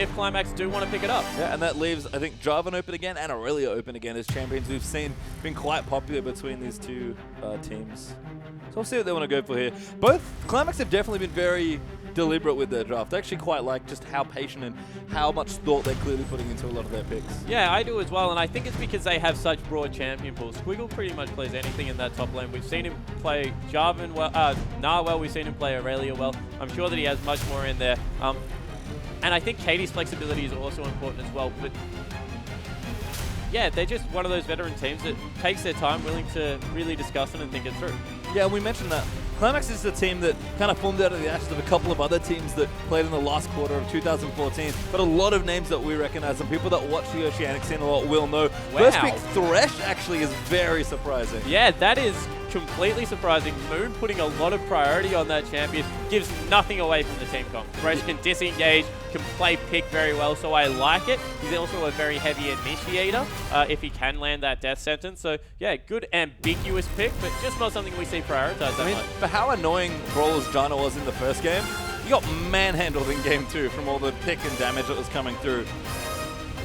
if Qlimax do want to pick it up. Yeah, and that leaves, I think, Jarvan open again and Aurelia open again as champions we've seen been quite popular between these two teams. So we'll see what they want to go for here. Both Qlimax have definitely been very deliberate with their draft. I actually quite like just how patient and how much thought they're clearly putting into a lot of their picks. Yeah, I do as well, and I think it's because they have such broad champion pools. Squiggle pretty much plays anything in that top lane. We've seen him play Jarvan well, Gnar well, we've seen him play Aurelia well. I'm sure that he has much more in there. And I think Katie's flexibility is also important as well. But yeah, they're just one of those veteran teams that takes their time, willing to really discuss it and think it through. Yeah, we mentioned that. Qlimax is the team that kind of formed out of the ashes of a couple of other teams that played in the last quarter of 2014, but a lot of names that we recognize and people that watch the Oceanic scene a lot will know. Wow. First pick Thresh actually is very surprising. Yeah, that is completely surprising. Moon putting a lot of priority on that champion gives nothing away from the team comp. Thresh can disengage, can play pick very well, so I like it. He's also a very heavy initiator if he can land that death sentence. So yeah, good ambiguous pick, but just not something we see prioritized that much. For how annoying Brawler's Janna was in the first game, he got manhandled in game 2 from all the pick and damage that was coming through.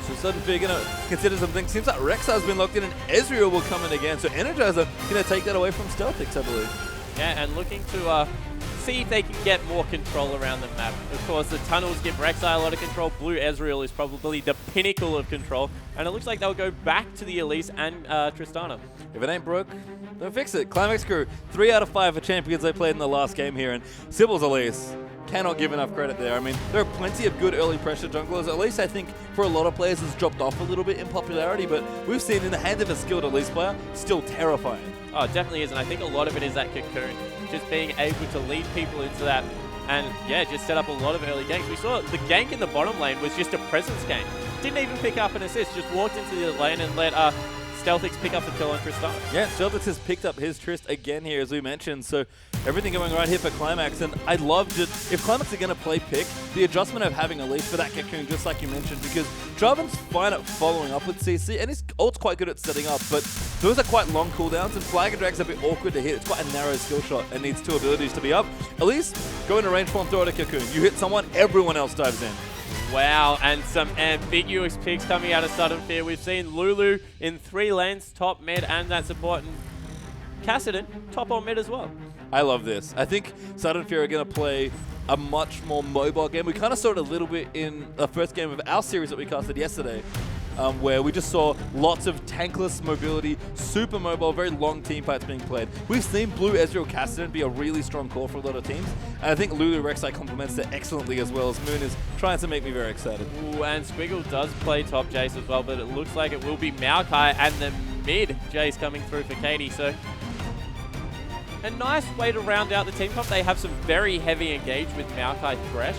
So suddenly we're going to consider some things. Seems like Rek'Sai has been locked in and Ezreal will come in again. So Energizer going to take that away from Stealthix, I believe. Yeah, and looking to see if they can get more control around the map. Of course, the tunnels give Rek'Sai a lot of control. Blue Ezreal is probably the pinnacle of control. And it looks like they'll go back to the Elise and Tristana. If it ain't broke, don't fix it. Qlimax Crew, 3 out of 5 are champions they played in the last game here. And Sybil's Elise, cannot give enough credit there. I mean, there are plenty of good early pressure junglers. At least I think for a lot of players has dropped off a little bit in popularity, but we've seen in the hands of a skilled Elise player, still terrifying. Oh, it definitely is, and I think a lot of it is that cocoon. Just being able to lead people into that and, yeah, just set up a lot of early ganks. We saw the gank in the bottom lane was just a presence gank. Didn't even pick up an assist, just walked into the lane and let Stealthix pick up the kill on Tristana. Yeah, Stealthix has picked up his Trist again here, as we mentioned, so everything going right here for Qlimax, and I'd love to, if Qlimax are going to play pick, the adjustment of having Elise for that cocoon, just like you mentioned, because Jarvan's fine at following up with CC, and his ult's quite good at setting up, but those are quite long cooldowns, and Flag and Drag's a bit awkward to hit. It's quite a narrow skill shot and needs 2 abilities to be up. Elise, go into range form, throw out a cocoon. You hit someone, everyone else dives in. Wow, and some ambiguous picks coming out of Sudden Fear. We've seen Lulu in 3 lanes, top, mid, and that support. And Kassadin, top or mid as well. I love this. I think Sudden Fear are going to play a much more mobile game. We kind of saw it a little bit in the first game of our series that we casted yesterday, where we just saw lots of tankless mobility, super mobile, very long team fights being played. We've seen Blue Ezreal Kassadin be a really strong core for a lot of teams, and I think Lulu Rek'Sai complements it excellently as well, as Moon is trying to make me very excited. Ooh, and Squiggle does play top Jace as well, but it looks like it will be Maokai and the mid Jace coming through for Katie, so a nice way to round out the team comp. They have some very heavy engage with Maokai Thresh.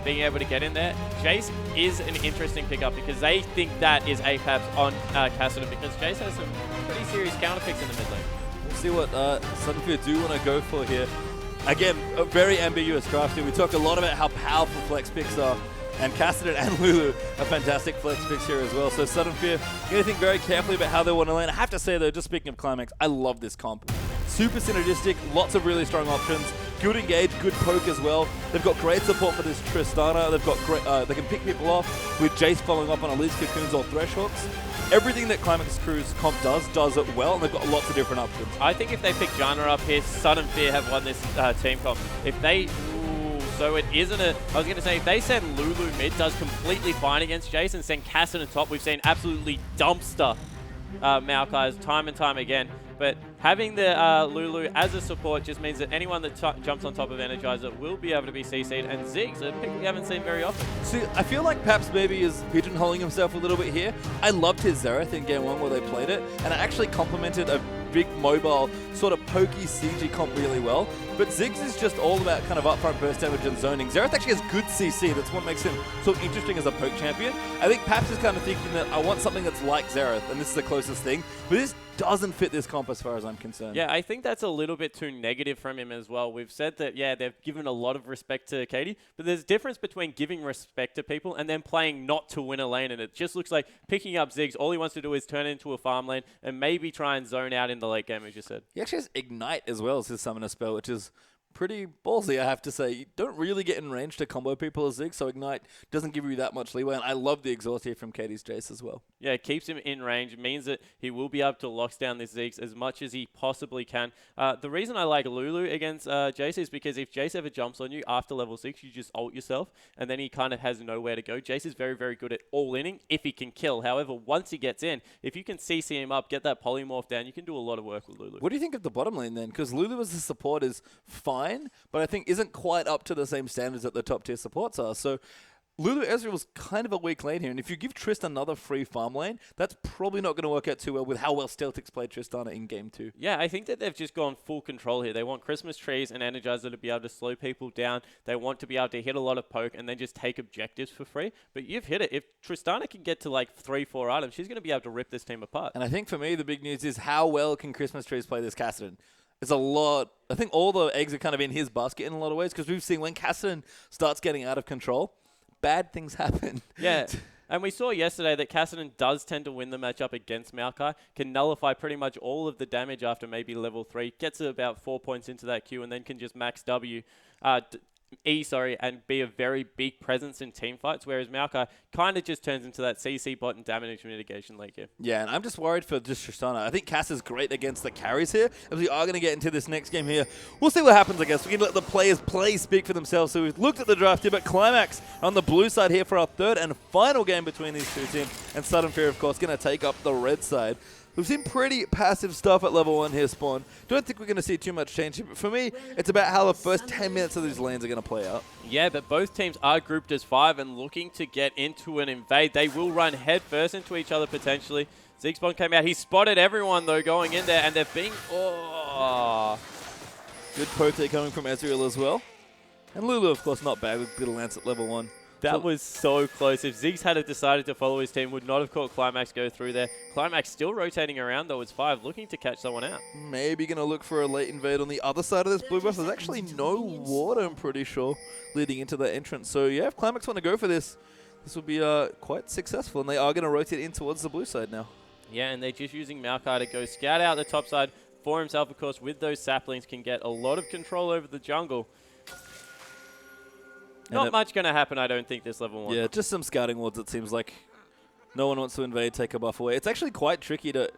Being able to get in there. Jace is an interesting pickup because they think that is APAPs on Kassadin, because Jace has some pretty serious counter picks in the mid lane. We'll see what Sudden Fear do want to go for here. Again, a very ambiguous draft here. We talk a lot about how powerful flex picks are, and Kassadin and Lulu are fantastic flex picks here as well. So Sudden Fear, you got to think very carefully about how they want to land. I have to say though, just speaking of Qlimax, I love this comp. Super synergistic, lots of really strong options. Good engage, good poke as well. They've got great support for this Tristana. They've got great, they can pick people off with Jace following up on Elise cocoons or Thresh hooks. Everything that Qlimax Crew's comp does it well, and they've got lots of different options. I think if they pick Janna up here, Sudden Fear have won this team comp. If they, so it isn't a, I was going to say, if they send Lulu mid, does completely fine against Jace, and send Kassadin top, we've seen absolutely dumpster Maokai's time and time again. But having the Lulu as a support just means that anyone that jumps on top of Energizer will be able to be CC'd, and Ziggs, a pick we haven't seen very often. See, I feel like perhaps maybe is pigeonholing himself a little bit here. I loved his Xerath in game 1 where they played it, and it actually complemented a big mobile, sort of pokey CG comp really well. But Ziggs is just all about kind of upfront burst damage and zoning. Xerath actually has good CC. That's what makes him so interesting as a poke champion. I think Paps is kind of thinking that I want something that's like Xerath, and this is the closest thing. But this doesn't fit this comp as far as I'm concerned. Yeah, I think that's a little bit too negative from him as well. We've said that, yeah, they've given a lot of respect to Katie, but there's a difference between giving respect to people and then playing not to win a lane, and it just looks like picking up Ziggs, all he wants to do is turn it into a farm lane and maybe try and zone out in the late game, as you said. He actually has Ignite as well as his summoner spell, which is pretty ballsy, I have to say. You don't really get in range to combo people as Ziggs, so Ignite doesn't give you that much leeway, and I love the exhaust here from Katie's Jace as well. Yeah, it keeps him in range. It means that he will be able to lock down this Ziggs as much as he possibly can. The reason I like Lulu against Jace is because if Jace ever jumps on you after level 6, you just ult yourself, and then he kind of has nowhere to go. Jace is very, very good at all-inning if he can kill. However, once he gets in, if you can CC him up, get that polymorph down, you can do a lot of work with Lulu. What do you think of the bottom lane then? Because Lulu as a support is fine, but I think isn't quite up to the same standards that the top tier supports are. So Lulu Ezreal's kind of a weak lane here, and if you give Trist another free farm lane, that's probably not going to work out too well with how well Stealthix played Tristana in game 2. Yeah, I think that they've just gone full control here. They want Christmas trees and Energizer to be able to slow people down. They want to be able to hit a lot of poke and then just take objectives for free. But you've hit it. If Tristana can get to like 3-4 items, she's going to be able to rip this team apart. And I think for me, the big news is how well can Christmas trees play this Kassadin? It's a lot. I think all the eggs are kind of in his basket in a lot of ways, because we've seen when Kassadin starts getting out of control, bad things happen. Yeah. And we saw yesterday that Kassadin does tend to win the matchup against Maokai, can nullify pretty much all of the damage after maybe level 3, gets about 4 points into that Q, and then can just max and be a very big presence in team fights, whereas Maokai kind of just turns into that CC bot and damage mitigation league here. Yeah, and I'm just worried for just Tristana. I think Cass is great against the carries here. As we are going to get into this next game here, we'll see what happens, I guess. We can let the players speak for themselves. So we've looked at the draft here, but Qlimax on the blue side here for our third and final game between these two teams. And Sudden Fear, of course, going to take up the red side. We've seen pretty passive stuff at level 1 here, Spawn. Don't think we're going to see too much change here, but for me, it's about how the first 10 minutes of these lanes are going to play out. Yeah, but both teams are grouped as 5 and looking to get into an invade. They will run head first into each other potentially. Ziggspawn came out. He spotted everyone, though, going in there, and they're being... Oh. Good poke there coming from Ezreal as well. And Lulu, of course, not bad with Bitter Lance at level 1. That was so close. If Ziggs had decided to follow his team, would not have caught Qlimax go through there. Qlimax still rotating around, though. It's 5, looking to catch someone out. Maybe going to look for a late invade on the other side of this blue buff. There's actually no water, I'm pretty sure, leading into the entrance. So, yeah, if Qlimax want to go for this, this will be quite successful. And they are going to rotate in towards the blue side now. Yeah, and they're just using Maokai to go scout out the top side for himself, of course, with those saplings, can get a lot of control over the jungle. Not much going to happen, I don't think, this level 1. Yeah, just some scouting wards, it seems like. No one wants to invade, take a buff away. It's actually quite tricky to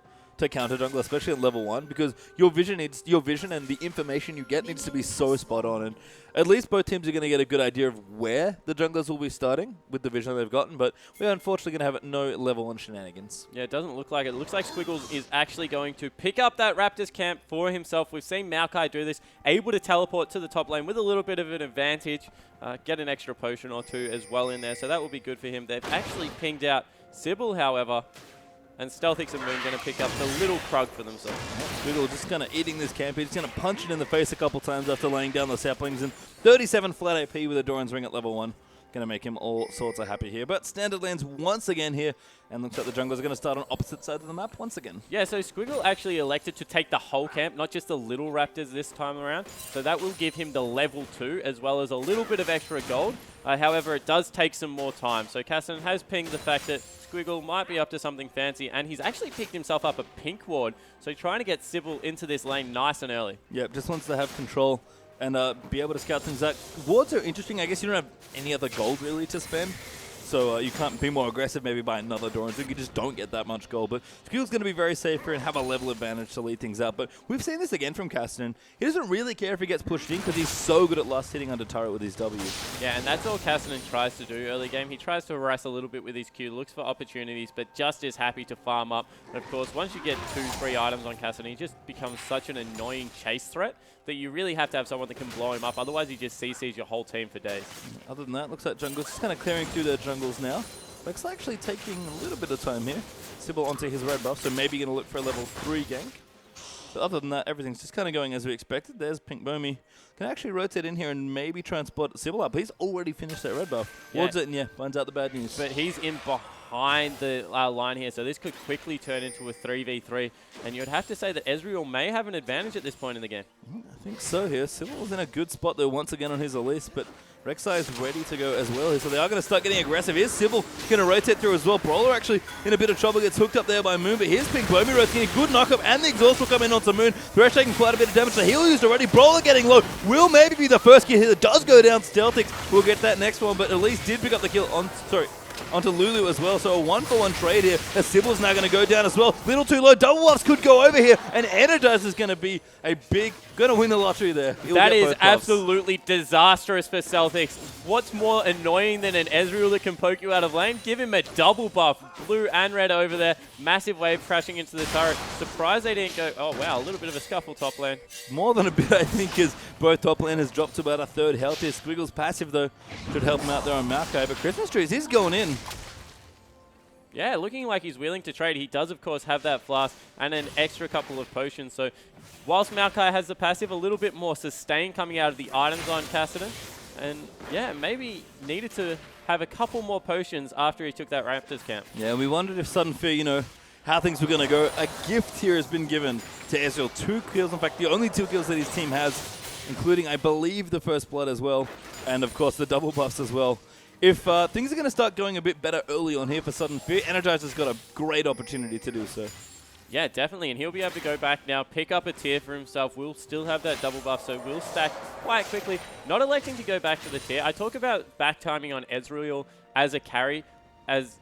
counter jungle, especially at level 1, because your vision and the information you get needs to be so spot on. And at least both teams are going to get a good idea of where the junglers will be starting with the vision they've gotten, but we're unfortunately going to have no level 1 shenanigans. Yeah, it doesn't look like it. It looks like Squiggles is actually going to pick up that Raptors camp for himself. We've seen Maokai do this, able to teleport to the top lane with a little bit of an advantage, get an extra potion or 2 as well in there, so that will be good for him. They've actually pinged out Sybil, however, and Stealthix and Moon going to pick up the little Krug for themselves. Squiggle just kind of eating this camp. He's going to punch it in the face a couple times after laying down the saplings. And 37 flat AP with a Doran's Ring at level 1. Going to make him all sorts of happy here. But standard lands once again here. And looks like the junglers are going to start on opposite sides of the map once again. Yeah, so Squiggle actually elected to take the whole camp, not just the little Raptors this time around. So that will give him the level 2 as well as a little bit of extra gold. However, it does take some more time. So Kassadin has pinged the fact that Squiggle might be up to something fancy, and he's actually picked himself up a pink ward, so trying to get Sybil into this lane nice and early. Yep, just wants to have control and be able to scout things out. Wards are interesting. I guess you don't have any other gold really to spend, so you can't be more aggressive, maybe buy another Doran's Ring. You just don't get that much gold. But Squiggle's going to be very safe here and have a level advantage to lead things out. But we've seen this again from Kassadin. He doesn't really care if he gets pushed in because he's so good at last hitting under turret with his W. Yeah, and that's all Kassadin tries to do early game. He tries to harass a little bit with his Q, looks for opportunities, but just is happy to farm up. And of course, once you get 2-3 items on Kassadin, he just becomes such an annoying chase threat that you really have to have someone that can blow him up. Otherwise, he just CCs your whole team for days. Other than that, looks like jungle's just kind of clearing through their jungles now. Looks actually taking a little bit of time here. Sybil onto his red buff, so maybe going to look for a level 3 gank. But other than that, everything's just kind of going as we expected. There's Pink Bomi. Can actually rotate in here and maybe try and spot Sybil up. He's already finished that red buff. Wards it and yeah, finds out the bad news. But he's in behind the line here, so this could quickly turn into a 3v3. And you'd have to say that Ezreal may have an advantage at this point in the game. I think so here. Sybil was in a good spot though once again on his Elise, but Rek'Sai is ready to go as well here, so they are going to start getting aggressive. Here's Sybil going to rotate through as well. Brawler actually in a bit of trouble, gets hooked up there by Moon, but here's Pink Bomi rotating a good knock-up, and the exhaust will come in onto Moon. Thresh taking quite a bit of damage, the heal used already. Brawler getting low, will maybe be the first kill here. That does go down. Stealthix will get that next one, but at least did pick up the kill onto Lulu as well. So a 1-for-1 trade here, as Sybil's now going to go down as well. Little too low, double buffs could go over here, and Energizer's going to be going to win the lottery there. That is absolutely disastrous for Stealthix. What's more annoying than an Ezreal that can poke you out of lane? Give him a double buff, blue and red over there. Massive wave crashing into the turret. Surprised they didn't go, oh wow, a little bit of a scuffle top lane. More than a bit, I think, as both top laners dropped to about a third health here. Squiggle's passive, though, should help him out there on Maokai, but Christmas Trees is going in. Yeah, looking like he's willing to trade. He does, of course, have that flask and an extra couple of potions. So whilst Maokai has the passive, a little bit more sustain coming out of the items on Kassadin. And yeah, maybe needed to have a couple more potions after he took that Raptors camp. Yeah, we wondered if Sudden Fear, you know, how things were going to go. A gift here has been given to Ezreal. 2 kills, in fact, the only 2 kills that his team has, including, I believe, the first blood as well. And, of course, the double buffs as well. If things are going to start going a bit better early on here for Sudden Fear, Energizer's got a great opportunity to do so. Yeah, definitely, and he'll be able to go back now, pick up a tier for himself. We'll still have that double buff, so we'll stack quite quickly. Not electing to go back to the tier. I talk about back timing on Ezreal as a carry, as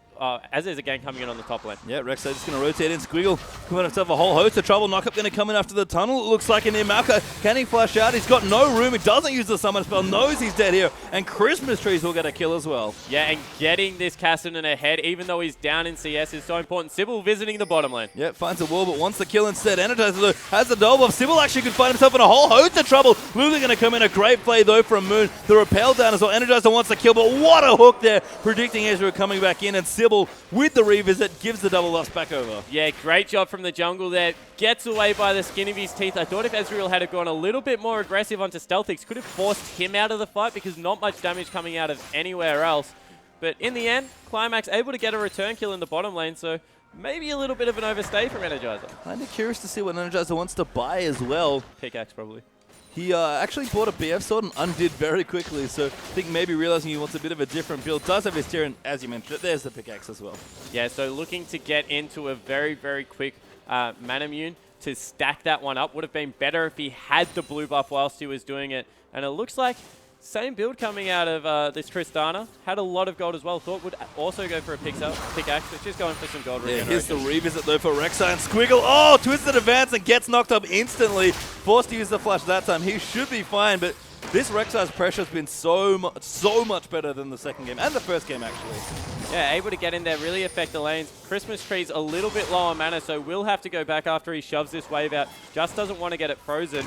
there's a gang coming in on the top lane. Yeah, Rek'Sai just going to rotate in. Squiggle coming himself a whole host of trouble. Knockup going to come in after the tunnel, it looks like, in near Maokai. Can he flash out? He's got no room. He doesn't use the summon spell. Knows he's dead here. And Christmas Trees will get a kill as well. Yeah, and getting this Kassadin ahead, even though he's down in CS, is so important. Sybil visiting the bottom lane. Yeah, finds a wall, but wants the kill instead. Energizer, though, has the double buff. Sybil actually could find himself in a whole host of trouble. Lulu going to come in. A great play, though, from Moon. The repel down as well. Energizer wants the kill, but what a hook there. Predicting Ezreal coming back in, and Sybil with the revisit gives the double buffs back over. Yeah, great job from the jungle there. Gets away by the skin of his teeth. I thought if Ezreal had gone a little bit more aggressive onto Stealthix, could have forced him out of the fight because not much damage coming out of anywhere else. But in the end, Qlimax able to get a return kill in the bottom lane, so maybe a little bit of an overstay from Energizer. Kind of curious to see what Energizer wants to buy as well. Pickaxe, probably. He actually bought a BF sword and undid very quickly, so I think maybe realizing he wants a bit of a different build. Does have his tier, and as you mentioned, there's the pickaxe as well. Yeah, so looking to get into a very, very quick Manamune to stack that one up. Would have been better if he had the blue buff whilst he was doing it. And it looks like same build coming out of this Tristana. Had a lot of gold as well. Thought would also go for a pickaxe, but just going for some gold. Yeah, here's the revisit though for Rek'Sai, and Squiggle. Oh, twisted advance and gets knocked up instantly. Forced to use the flash that time. He should be fine, but this Rek'Sai's pressure has been so much better than the second game and the first game actually. Yeah, able to get in there, really affect the lanes. Christmas Tree's a little bit low on mana, so will have to go back after he shoves this wave out. Just doesn't want to get it frozen.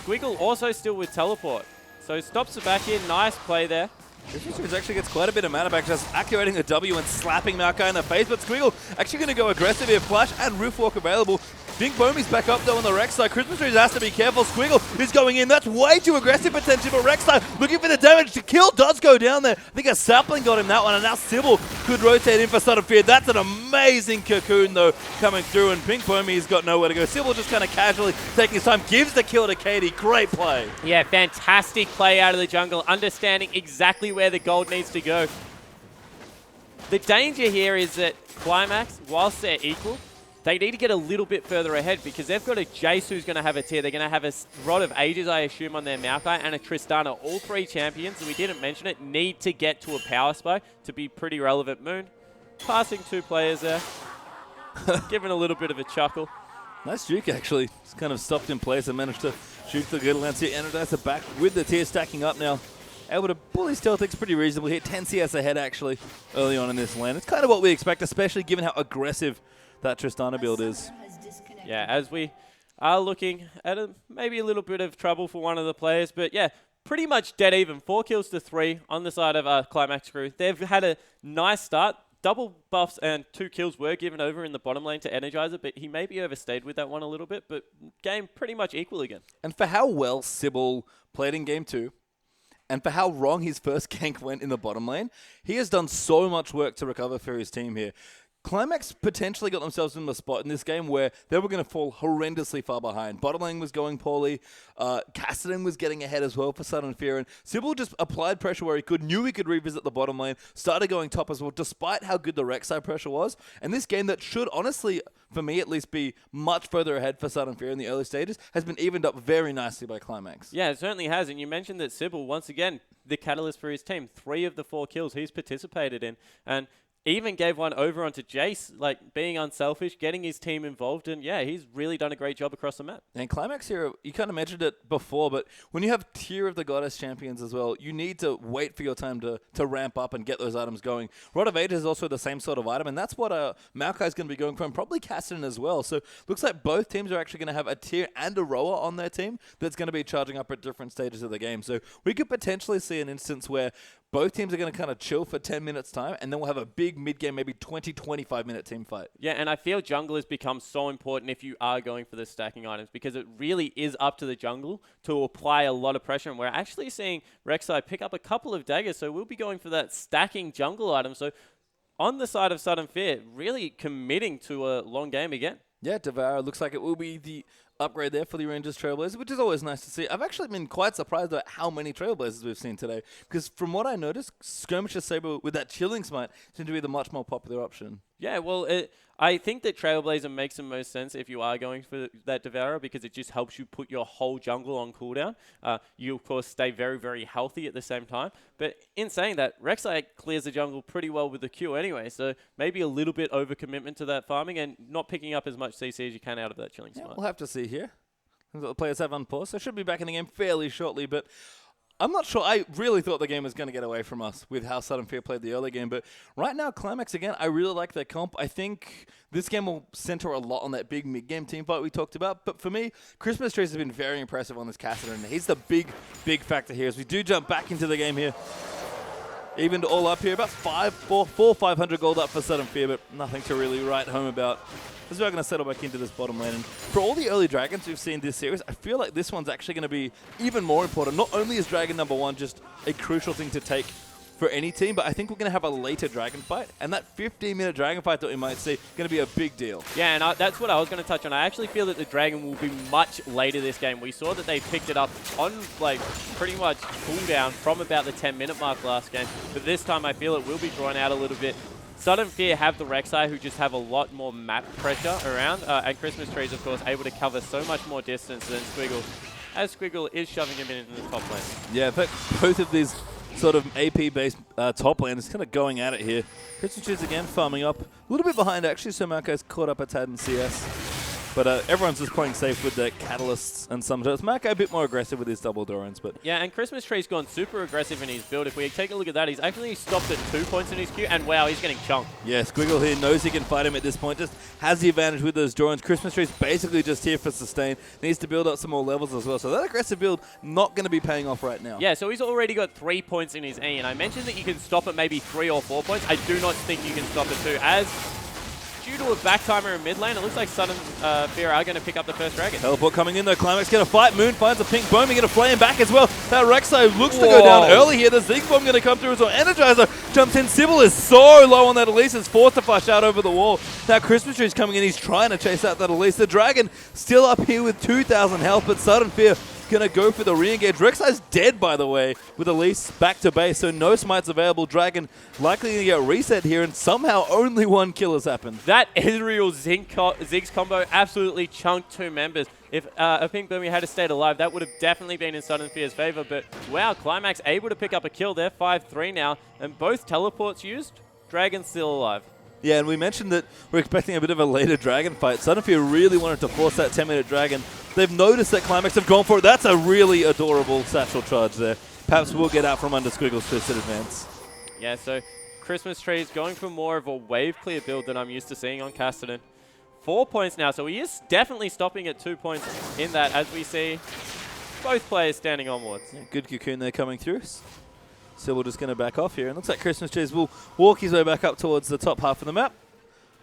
Squiggle also still with teleport, so stops the back in. Nice play there. Christmas Trees actually gets quite a bit of mana back, just activating the W and slapping Maokai in the face, but Squiggle actually going to go aggressive here. Flash and Roof Walk available. Pink Bomi's back up though on the Rek'Sai. Christmas Trees has to be careful. Squiggle is going in. That's way too aggressive potentially, but Rek'Sai looking for the damage. The kill does go down there. I think a sapling got him that one, and now Sybil could rotate in for Sudden Fear. That's an amazing cocoon though coming through, and Pink Bomi's got nowhere to go. Sybil just kind of casually taking his time, gives the kill to Katie. Great play. Yeah, fantastic play out of the jungle, understanding exactly where the gold needs to go. The danger here is that Qlimax, whilst they're equal, they need to get a little bit further ahead because they've got a Jace who's going to have a tier. They're going to have a Rod of Ages, I assume, on their Maokai, and a Tristana. All 3 champions, and we didn't mention it, need to get to a power spike to be pretty relevant. Moon passing 2 players there. Giving a little bit of a chuckle. Nice juke, actually. Just kind of stopped in place and managed to juke the good Lancia. Energizer back with the tier stacking up now. Able to bully Stealthix pretty reasonably. Hit 10 CS ahead, actually, early on in this lane. It's kind of what we expect, especially given how aggressive that Tristana build is. Yeah, as we are looking at maybe a little bit of trouble for one of the players. But yeah, pretty much dead even. 4 kills to 3 on the side of Qlimax Crew. They've had a nice start. Double buffs and 2 kills were given over in the bottom lane to Energizer, but he maybe overstayed with that one a little bit, but game pretty much equal again. And for how well Sybil played in game 2, and for how wrong his first gank went in the bottom lane, he has done so much work to recover for his team here. Qlimax potentially got themselves in a spot in this game where they were going to fall horrendously far behind. Bottom lane was going poorly. Cassidy was getting ahead as well for Sudden Fear. And Sybil just applied pressure where he could, knew he could revisit the bottom lane, started going top as well, despite how good the Rek'Sai pressure was. And this game that should honestly, for me at least, be much further ahead for Sudden Fear in the early stages, has been evened up very nicely by Qlimax. Yeah, it certainly has. And you mentioned that Sybil, once again, the catalyst for his team. 3 of the 4 kills he's participated in. And even gave one over onto Jace, like being unselfish, getting his team involved, and yeah, he's really done a great job across the map. And Qlimax here, you kind of mentioned it before, but when you have tier of the Goddess champions as well, you need to wait for your time to ramp up and get those items going. Rod of Ages is also the same sort of item, and that's what Maokai's going to be going for, and probably Cassidy as well. So looks like both teams are actually going to have a tier and a rower on their team that's going to be charging up at different stages of the game. So we could potentially see an instance where both teams are going to kind of chill for 10 minutes time, and then we'll have a big mid-game, maybe 20, 25-minute team fight. Yeah, and I feel jungle has become so important if you are going for the stacking items, because it really is up to the jungle to apply a lot of pressure. And we're actually seeing Rek'Sai pick up a couple of daggers, so we'll be going for that stacking jungle item. So on the side of Sudden Fear, really committing to a long game again. Yeah, Devour looks like it will be the upgrade there for the Rangers Trailblazers, which is always nice to see. I've actually been quite surprised at how many Trailblazers we've seen today, because from what I noticed, Skirmisher Saber with that Chilling Smite seemed to be the much more popular option. Yeah, well, I think that Trailblazer makes the most sense if you are going for that Devourer, because it just helps you put your whole jungle on cooldown. You, of course, stay very, very healthy at the same time. But in saying that, Rek'Sai clears the jungle pretty well with the Q anyway, so maybe a little bit overcommitment to that farming and not picking up as much CC as you can out of that Chilling Smite. Yeah, we'll have to see here. The players have unpaused, so should be back in the game fairly shortly, but I'm not sure. I really thought the game was going to get away from us with how Sudden Fear played the early game, but right now, Qlimax, again, I really like their comp. I think this game will center a lot on that big mid-game team fight we talked about, but for me, Christmas Trees has been very impressive on this Cassidy, and he's the big factor here as we do jump back into the game here. Evened all up here, about 500 gold up for Sudden Fear, but nothing to really write home about. As we're going to settle back into this bottom lane. And for all the early dragons we've seen this series, I feel like this one's actually going to be even more important. Not only is dragon number 1 just a crucial thing to take for any team, but I think we're going to have a later dragon fight. And that 15-minute dragon fight that we might see going to be a big deal. Yeah, and that's what I was going to touch on. I actually feel that the dragon will be much later this game. We saw that they picked it up on like pretty much cooldown from about the 10-minute mark last game. But this time I feel it will be drawn out a little bit. Sudden Fear have the Rek'Sai, who just have a lot more map pressure around, and Christmas Trees, of course, able to cover so much more distance than Squiggle, as Squiggle is shoving him into the top lane. Yeah, in fact, both of these sort of AP-based top laners kind of going at it here. Christmas Trees again farming up, a little bit behind actually, so Maokai's caught up a tad in CS. But everyone's just playing safe with the catalysts and some. It's Maokai a bit more aggressive with his double Dorans. But yeah, and Christmas Tree's gone super aggressive in his build. If we take a look at that, he's actually stopped at 2 points in his queue, and wow, he's getting chunked. Yeah, Squiggle here knows he can fight him at this point, just has the advantage with those Dorans. Christmas Tree's basically just here for sustain, needs to build up some more levels as well. So that aggressive build not going to be paying off right now. Yeah, so he's already got 3 points in his E, and I mentioned that you can stop at maybe 3 or 4 points. I do not think you can stop at 2, as due to a back timer in mid lane, it looks like Sudden Fear are going to pick up the first dragon. Teleport coming in though. Qlimax going to fight. Moon finds a pink bomb. He's going to flay him back as well. That Rek'Sai looks to go down early here. The Zig bomb going to come through as well. Energizer jumps in. Sybil is so low on that Elise. Is forced to flash out over the wall. Now Christmas Tree's coming in. He's trying to chase out that Elise. The dragon still up here with 2,000 health, but Sudden Fear going to go for the re-engage. Rek'Sai's dead, by the way, with Elise back to base, so no smites available. Dragon likely going to get reset here, and somehow only 1 kill has happened. That Israel Ziggs combo absolutely chunked 2 members. If a Pink Boomy had stayed alive, that would have definitely been in Sudden Fear's favor, but wow, Qlimax able to pick up a kill there, 5-3 now, and both teleports used, Dragon's still alive. Yeah, and we mentioned that we're expecting a bit of a later dragon fight. Sudden Fear really wanted to force that 10-minute dragon. They've noticed that Qlimax have gone for it. That's a really adorable satchel charge there. Perhaps we'll get out from under Squiggle's twisted advance. Yeah, so Christmas Tree is going for more of a wave clear build than I'm used to seeing on Cassidy. 4 points now, so he is definitely stopping at 2 points in that, as we see both players standing onwards. Yeah, good cocoon there coming through. So we're just going to back off here. And looks like Christmas Trees will walk his way back up towards the top half of the map.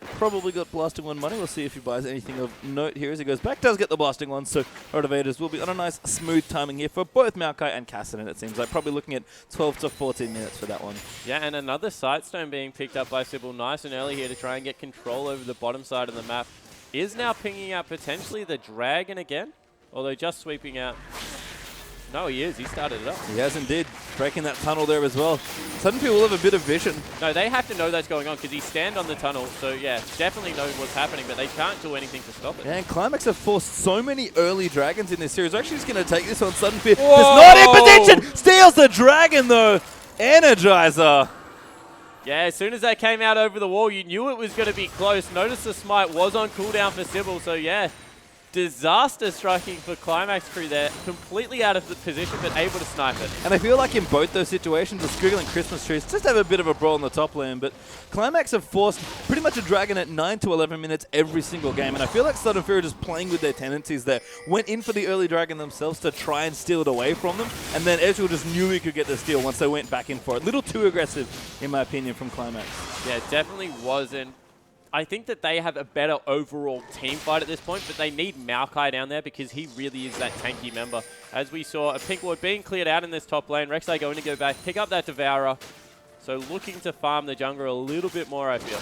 probably got Blasting One money. We'll see if he buys anything of note here as he goes back. Does get the Blasting One, so Rotovaders will be on a nice smooth timing here for both Maokai and Cassidy, it seems like. Probably looking at 12 to 14 minutes for that one. Yeah, and another Sightstone being picked up by Sybil nice and early here to try and get control over the bottom side of the map. Is now pinging out potentially the Dragon again, although just sweeping out. No, he is. He started it up. He has indeed. Breaking that tunnel there as well. Suddenly will have a bit of vision. No, they have to know that's going on because he stand on the tunnel. So, yeah, definitely know what's happening, but they can't do anything to stop it. And Qlimax have forced so many early Dragons in this series. Actually just going to take this on Sudden Fear. It's not in position! Steals the Dragon, though. Energizer. Yeah, as soon as that came out over the wall, you knew it was going to be close. Notice the Smite was on cooldown for Sybil, so yeah. Disaster striking for Qlimax Crew there. Completely out of the position, but able to snipe it. And I feel like in both those situations, the Squiggle and Christmas trees just have a bit of a brawl in the top lane, but Qlimax have forced pretty much a Dragon at 9 to 11 minutes every single game, and I feel like Sudden Fury just playing with their tendencies there. Went in for the early Dragon themselves to try and steal it away from them, and then Ezreal just knew he could get the steal once they went back in for it. A little too aggressive, in my opinion, from Qlimax. Yeah, it definitely wasn't. I think that they have a better overall team fight at this point, but they need Maokai down there because he really is that tanky member. As we saw, a pink ward being cleared out in this top lane. Rek'Sai going to go back, pick up that Devourer. So looking to farm the jungler a little bit more, I feel.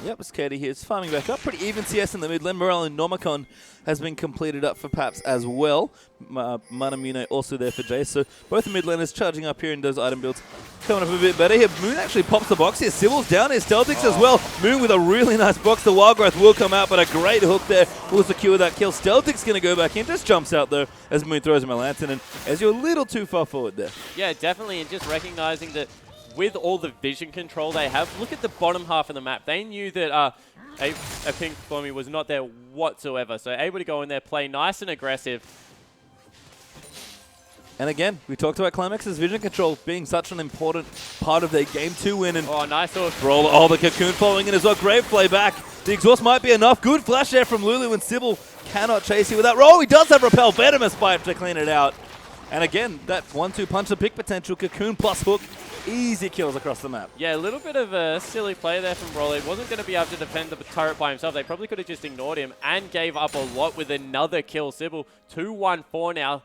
Yep, it's Katie here. It's farming back up. Pretty even CS in the mid lane. Morale and Nomicon has been completed up for Paps as well. Manamune also there for Jace. So both the mid laners charging up here in those item builds. Coming up a bit better here. Moon actually pops the box here. Sybil's down here. Stealthix as well. Moon with a really nice box. The Wild Growth will come out, but a great hook there will secure that kill. Stealthix going to go back in. Just jumps out though as Moon throws him a lantern. And as you're a little too far forward there. Yeah, definitely. And just recognizing that with all the vision control they have, look at the bottom half of the map. They knew that a pink for me was not there whatsoever. So able to go in there, play nice and aggressive. And again, we talked about Qlimax's vision control being such an important part of their game 2 win. And oh, nice hook. Roll, oh, the Cocoon following in as well. Great play back. The exhaust might be enough. Good flash there from Lulu, and Sybil cannot chase you with that roll. He does have Repel. Venomous Bite to clean it out. And again, that 1-2 punch the pick potential. Cocoon plus hook. Easy kills across the map. Yeah, a little bit of a silly play there from Rolly. Wasn't going to be able to defend the turret by himself. They probably could have just ignored him and gave up a lot with another kill. Sybil 2-1-4 now.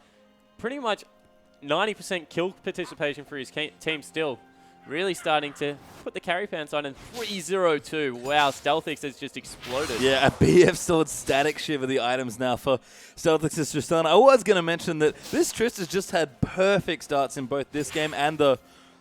Pretty much 90% kill participation for his team still. Really starting to put the carry pants on, and 3-0-2. Wow, Stealthix has just exploded. Yeah, a BF Sword Static Shiver the items now for Stealthix's Tristana. I was going to mention that this Trist has just had perfect starts in both this game and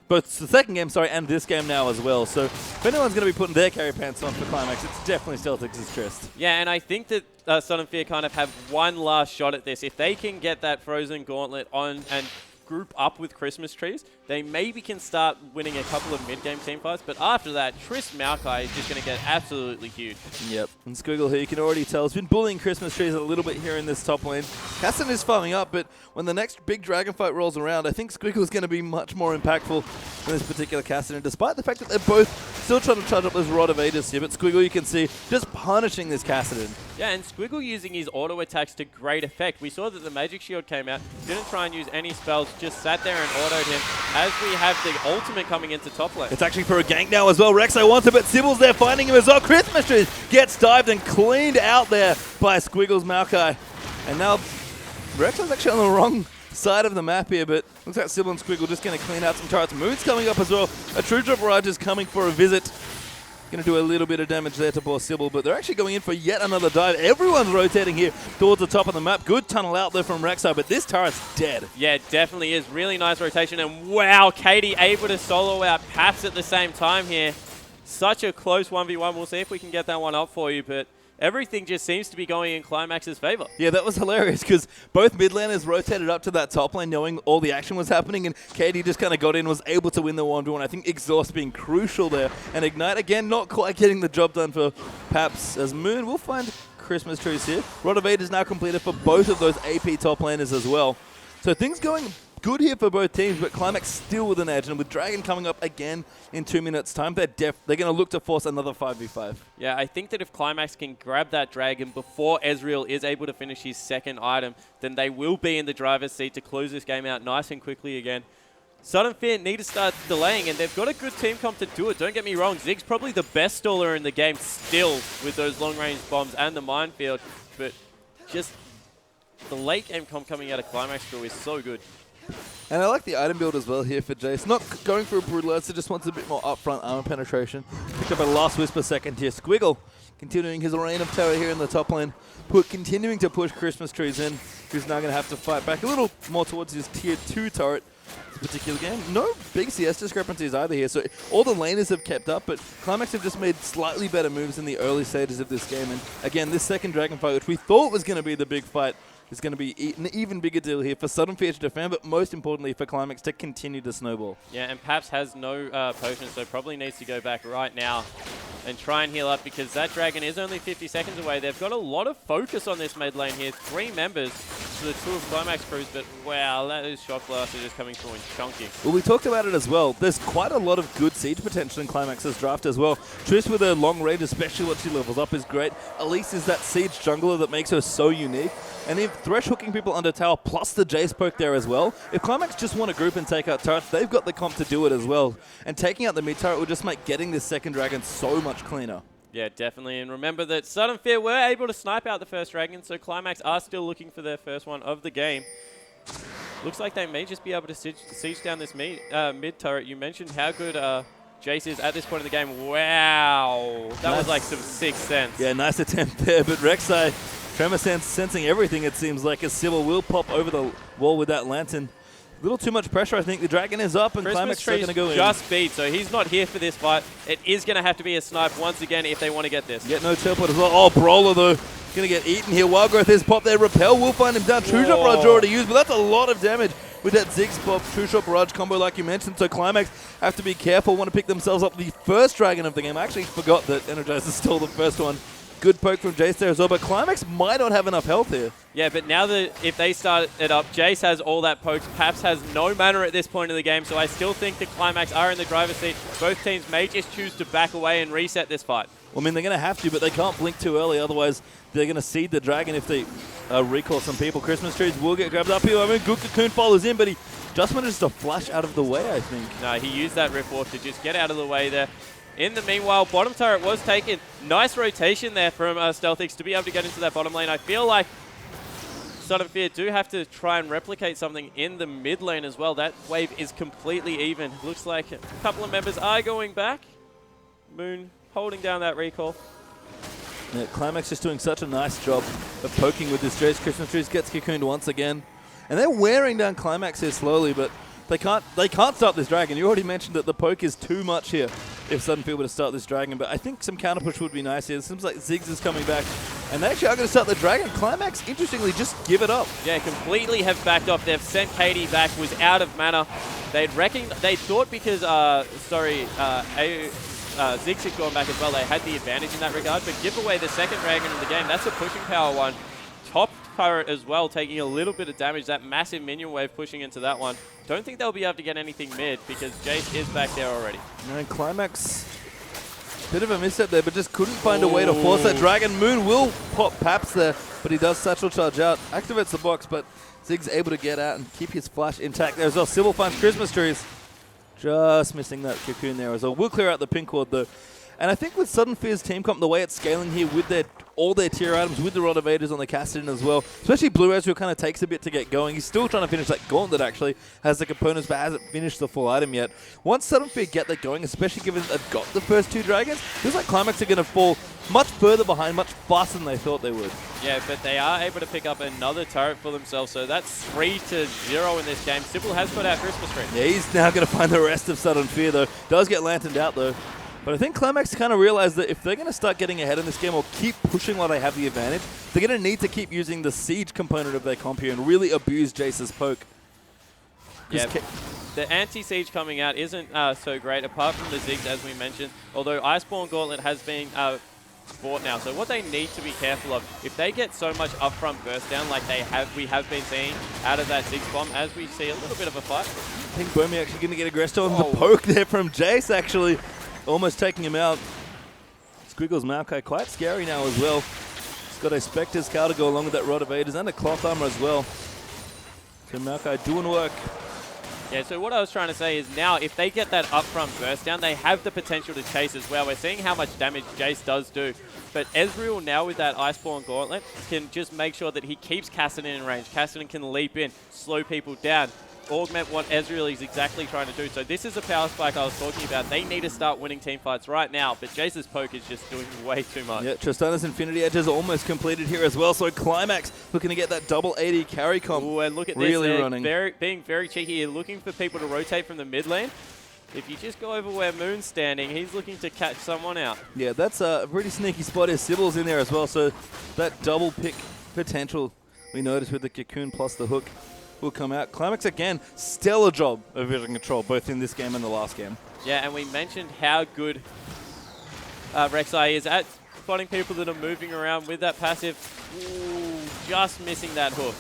both the second game, and this game now as well. So if anyone's going to be putting their carry pants on for Qlimax, it's definitely Stealthix's Trist. Yeah, and I think that Sun and Fear kind of have one last shot at this. If they can get that Frozen Gauntlet on and group up with Christmas trees, they maybe can start winning a couple of mid-game teamfights. But after that, Trist Maokai is just going to get absolutely huge. Yep. And Squiggle here, you can already tell, has been bullying Christmas trees a little bit here in this top lane. Cassin is farming up, but when the next big dragon fight rolls around, I think Squiggle is going to be much more impactful than this particular Cassin. And despite the fact that they're both still trying to charge up those Rod Evaders here, but Squiggle, you can see, just punishing this Cassin. Yeah, and Squiggle using his auto attacks to great effect. We saw that the Magic Shield came out, didn't try and use any spells, just sat there and autoed him as we have the ultimate coming into top lane. It's actually for a gank now as well. Rek'Sai wants it, but Sybil's there finding him as well. Christmas Trees gets dived and cleaned out there by Squiggle's Maokai. And now Rek'Sai's actually on the wrong side of the map here, but looks like Sybil and Squiggle just going to clean out some turrets. Moon's coming up as well. A True Drop Barrage is coming for a visit. Going to do a little bit of damage there to poor Sybil, but they're actually going in for yet another dive. Everyone's rotating here towards the top of the map. Good tunnel out there from Rek'Sai, but this turret's dead. Yeah, it definitely is. Really nice rotation, and wow, Katie able to solo out Paps at the same time here. Such a close 1v1. We'll see if we can get that one up for you, but everything just seems to be going in Qlimax's favor. Yeah, that was hilarious because both mid laners rotated up to that top lane knowing all the action was happening, and Katie just kind of got in, was able to win the 1v1. I think Exhaust being crucial there. And Ignite, again, not quite getting the job done for Paps, as Moon will find Christmas trees here. Rod of Eight is now completed for both of those AP top laners as well. So things going good here for both teams, but Qlimax still with an edge, and with Dragon coming up again in 2 minutes' time, they're going to look to force another 5v5. Yeah, I think that if Qlimax can grab that Dragon before Ezreal is able to finish his second item, then they will be in the driver's seat to close this game out nice and quickly again. Sudden Fear need to start delaying, and they've got a good team comp to do it. Don't get me wrong, Zig's probably the best staller in the game still with those long-range bombs and the minefield, but just the late game comp coming out of Qlimax Crew is so good. And I like the item build as well here for Jace. Not going for a Brutalizer, just wants a bit more upfront armor penetration. Picked up a last Whisper second tier. Squiggle continuing his reign of terror here in the top lane. Continuing to push Christmas trees in, who's now going to have to fight back a little more towards his tier 2 turret this particular game. No big CS discrepancies either here, so all the laners have kept up, but Qlimax have just made slightly better moves in the early stages of this game. And again, this second Dragon fight, which we thought was going to be the big fight, is going to be an even bigger deal here for Sudden Fear to defend, but most importantly for Qlimax to continue to snowball. Yeah, and Paps has no potions, so probably needs to go back right now and try and heal up, because that dragon is only 50 seconds away. They've got a lot of focus on this mid lane here. 3 members to the 2 of Qlimax Crews, but wow, that is Shock Blaster just coming through and chunky. Well, we talked about it as well. There's quite a lot of good siege potential in Qlimax's draft as well. Triss with her long range, especially when she levels up, is great. Elise is that siege jungler that makes her so unique. And if Thresh hooking people under tower plus the Jace poke there as well, if Qlimax just want to group and take out turrets, they've got the comp to do it as well. And taking out the mid turret will just make getting this second dragon so much cleaner. Yeah, definitely. And remember that Sudden Fear were able to snipe out the first dragon, so Qlimax are still looking for their first one of the game. Looks like they may just be able to siege down this mid turret. You mentioned how good Jace is at this point in the game. Wow. That was like some sixth sense. Yeah, nice attempt there, but Rek'Sai, Tremor sensing everything, it seems like, as Sybil will pop over the wall with that lantern. A little too much pressure, I think. The dragon is up, and Qlimax is going to go in. Just beat, so he's not here for this fight. It is going to have to be a snipe once again if they want to get this. Yet no teleport as well. Oh, Brawler, though, going to get eaten here. Wild Growth is popped there. Repel will find him down. True Shot Barrage already used, but that's a lot of damage with that Ziggs pop, True Shot Barrage combo like you mentioned. So Qlimax have to be careful, want to pick themselves up the first dragon of the game. I actually forgot that Energizer stole the first one. Good poke from Jace there as well, but Qlimax might not have enough health here. Yeah, but now that if they start it up, Jace has all that pokes. Paps has no mana at this point in the game, so I still think the Qlimax are in the driver's seat. Both teams may just choose to back away and reset this fight. Well, I mean, they're going to have to, but they can't blink too early, otherwise they're going to seed the dragon if they recall some people. Christmas trees will get grabbed up here. I mean, good Cocoon follows in, but he just manages to flash out of the way, I think. No, he used that Rift Walk to just get out of the way there. In the meanwhile, bottom turret was taken. Nice rotation there from Stealthix to be able to get into that bottom lane. I feel like Sudden Fear do have to try and replicate something in the mid lane as well. That wave is completely even. Looks like a couple of members are going back. Moon holding down that recall. Yeah, Qlimax just doing such a nice job of poking with this Jace. Christmas trees gets cocooned once again. And they're wearing down Qlimax here slowly, but they can't stop this dragon. You already mentioned that the poke is too much here if Sudden Fear were to start this dragon, but I think some counter push would be nice here. It seems like Ziggs is coming back, and they actually are going to start the dragon. Qlimax, interestingly, just give it up. Yeah, completely have backed off. They've sent Katie back, was out of mana. They thought because, Ziggs had gone back as well, they had the advantage in that regard, but give away the second dragon in the game. That's a pushing power one. Top turret as well, taking a little bit of damage. That massive minion wave pushing into that one. Don't think they'll be able to get anything mid because Jace is back there already. And Qlimax, bit of a misstep there, but just couldn't find a way to force that dragon. Moon will pop Paps there, but he does satchel charge out. Activates the box, but Ziggs able to get out and keep his flash intact there as well. Sybil finds Christmas trees. Just missing that cocoon there as well. We'll clear out the pink ward though. And I think with Sudden Fear's team comp, the way it's scaling here with all their tier items, with the Rod of Ages on the Cassidy as well, especially Blue Eyes, who kind of takes a bit to get going. He's still trying to finish that Gauntlet, actually. Has the components, but hasn't finished the full item yet. Once Sudden Fear get that going, especially given they've got the first 2 dragons, feels like Qlimax are going to fall much further behind, much faster than they thought they would. Yeah, but they are able to pick up another turret for themselves, so that's 3-0 in this game. Sybil has got out Christmas tree. Yeah, he's now going to find the rest of Sudden Fear, though. Does get lanterned out, though. But I think Qlimax kind of realized that if they're going to start getting ahead in this game or keep pushing while they have the advantage, they're going to need to keep using the siege component of their comp here and really abuse Jace's poke. Yeah, the anti-siege coming out isn't so great, apart from the Ziggs, as we mentioned, although Iceborne Gauntlet has been bought now. So what they need to be careful of, if they get so much upfront burst down like we have been seeing out of that Ziggs bomb, as we see a little bit of a fight. I think Bomi actually going to get aggressed on the poke there from Jace, actually. Almost taking him out. Squiggle's Maokai quite scary now as well. He's got a Spectre's Cow to go along with that Rod of Ages and a Cloth Armor as well. So Maokai doing work. Yeah, so what I was trying to say is now if they get that upfront burst down, they have the potential to chase as well. We're seeing how much damage Jace does do. But Ezreal now with that Iceborne Gauntlet can just make sure that he keeps Cassidy in range. Cassidy can leap in, slow people down, augment what Ezreal is exactly trying to do. So this is a power spike I was talking about. They need to start winning team fights right now, but Jace's poke is just doing way too much. Yeah, Tristana's Infinity Edge is almost completed here as well, so Qlimax looking to get that double 80 carry comp. Ooh, and look at really this, running. being very cheeky here, looking for people to rotate from the mid lane. If you just go over where Moon's standing, he's looking to catch someone out. Yeah, that's a pretty sneaky spot here. Sybil's in there as well, so that double pick potential we noticed with the Cocoon plus the hook will come out. Qlimax again, stellar job of vision control, both in this game and the last game. Yeah, and we mentioned how good Rek'Sai is at spotting people that are moving around with that passive. Ooh, just missing that hook.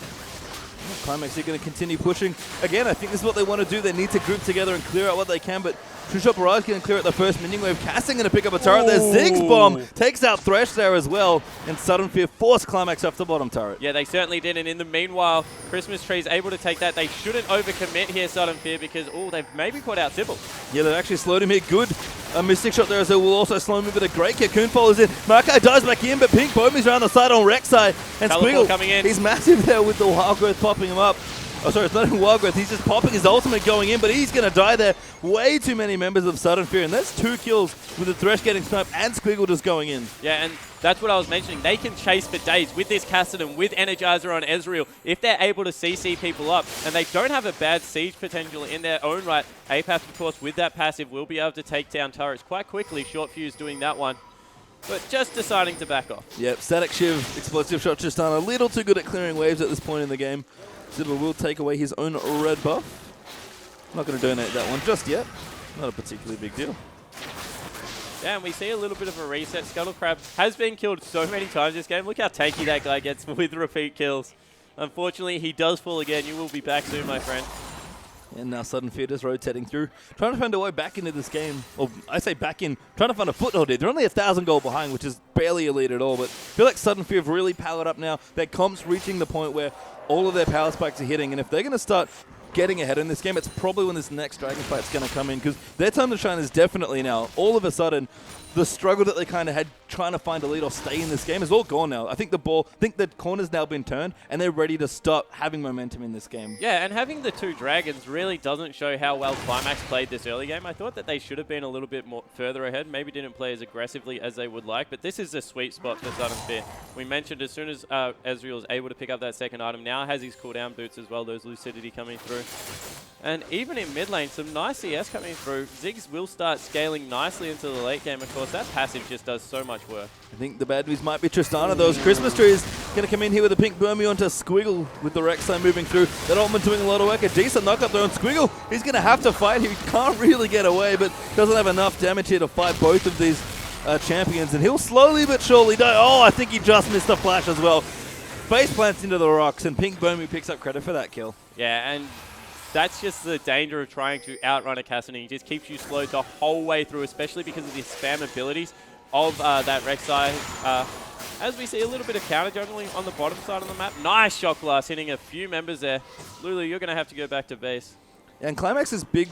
Qlimax are going to continue pushing. Again, I think this is what they want to do. They need to group together and clear out what they can, but True Barrage can clear out the first minion wave. Casting going to pick up a turret there. Ziggs bomb takes out Thresh there as well, and Sudden Fear forced Qlimax off the bottom turret. Yeah, they certainly did, and in the meanwhile, Christmas Tree is able to take that. They shouldn't overcommit here, Sudden Fear, because, they've maybe put out Sybil. Yeah, they've actually slowed him here. Good. A Mystic Shot there as well will also slow him, but a great Cocoon follows in. Makai dives back in, but Pink Bomi's around the side on Rek'Sai. And Teleport Squiggle, coming in. He's massive there with the Wild Growth popping him up. Oh, sorry, it's not even Wild Growth. He's just popping his ultimate going in, but he's going to die there. Way too many members of Sudden Fear, and that's 2 kills with the Thresh getting sniped and Squiggle just going in. Yeah, and that's what I was mentioning. They can chase for days with this Kassadin, with Energizer on Ezreal. If they're able to CC people up, and they don't have a bad siege potential in their own right, Apath, of course, with that passive, will be able to take down turrets quite quickly. Short Fuse doing that one, but just deciding to back off. Yep, Static Shiv, Explosive Shot just done a little too good at clearing waves at this point in the game. Sybil will take away his own red buff. Not going to donate that one just yet. Not a particularly big deal. Yeah, and we see a little bit of a reset. Scuttle Crab has been killed so many times this game. Look how tanky that guy gets with repeat kills. Unfortunately, he does fall again. You will be back soon, my friend. And now Sudden Fear just rotating through, trying to find a way back into this game. Or I say back in, trying to find a foothold here. They're only 1,000 gold behind, which is barely elite at all. But I feel like Sudden Fear have really powered up now. Their comp's reaching the point where all of their power spikes are hitting. And if they're going to start getting ahead in this game, it's probably when this next Dragon Fight's going to come in, because their time to shine is definitely now. All of a sudden, the struggle that they kind of had trying to find a lead or stay in this game is all gone now. I think the corner's now been turned, and they're ready to start having momentum in this game. Yeah, and having the 2 dragons really doesn't show how well Qlimax played this early game. I thought that they should have been a little bit more further ahead, maybe didn't play as aggressively as they would like, but this is a sweet spot for Sudden Fear. We mentioned as soon as Ezreal is able to pick up that second item, now has his cooldown boots as well, those Lucidity coming through. And even in mid lane, some nice CS coming through. Ziggs will start scaling nicely into the late game. Of course, that passive just does so much work. I think the bad news might be Tristana. Those Christmas trees going to come in here with a pink Burmy onto Squiggle with the Rek'Sai moving through. That ultimate doing a lot of work. A decent knock up there on Squiggle. He's going to have to fight. He can't really get away, but doesn't have enough damage here to fight both of these champions. And he'll slowly but surely die. Oh, I think he just missed the flash as well. Face plants into the rocks, and pink Burmy picks up credit for that kill. Yeah, and that's just the danger of trying to outrun a Kassadin. He just keeps you slowed the whole way through, especially because of the spam abilities of that Rek'Sai. As we see a little bit of counter jungling on the bottom side of the map. Nice Shock Blast hitting a few members there. Lulu, you're going to have to go back to base. And Qlimax's big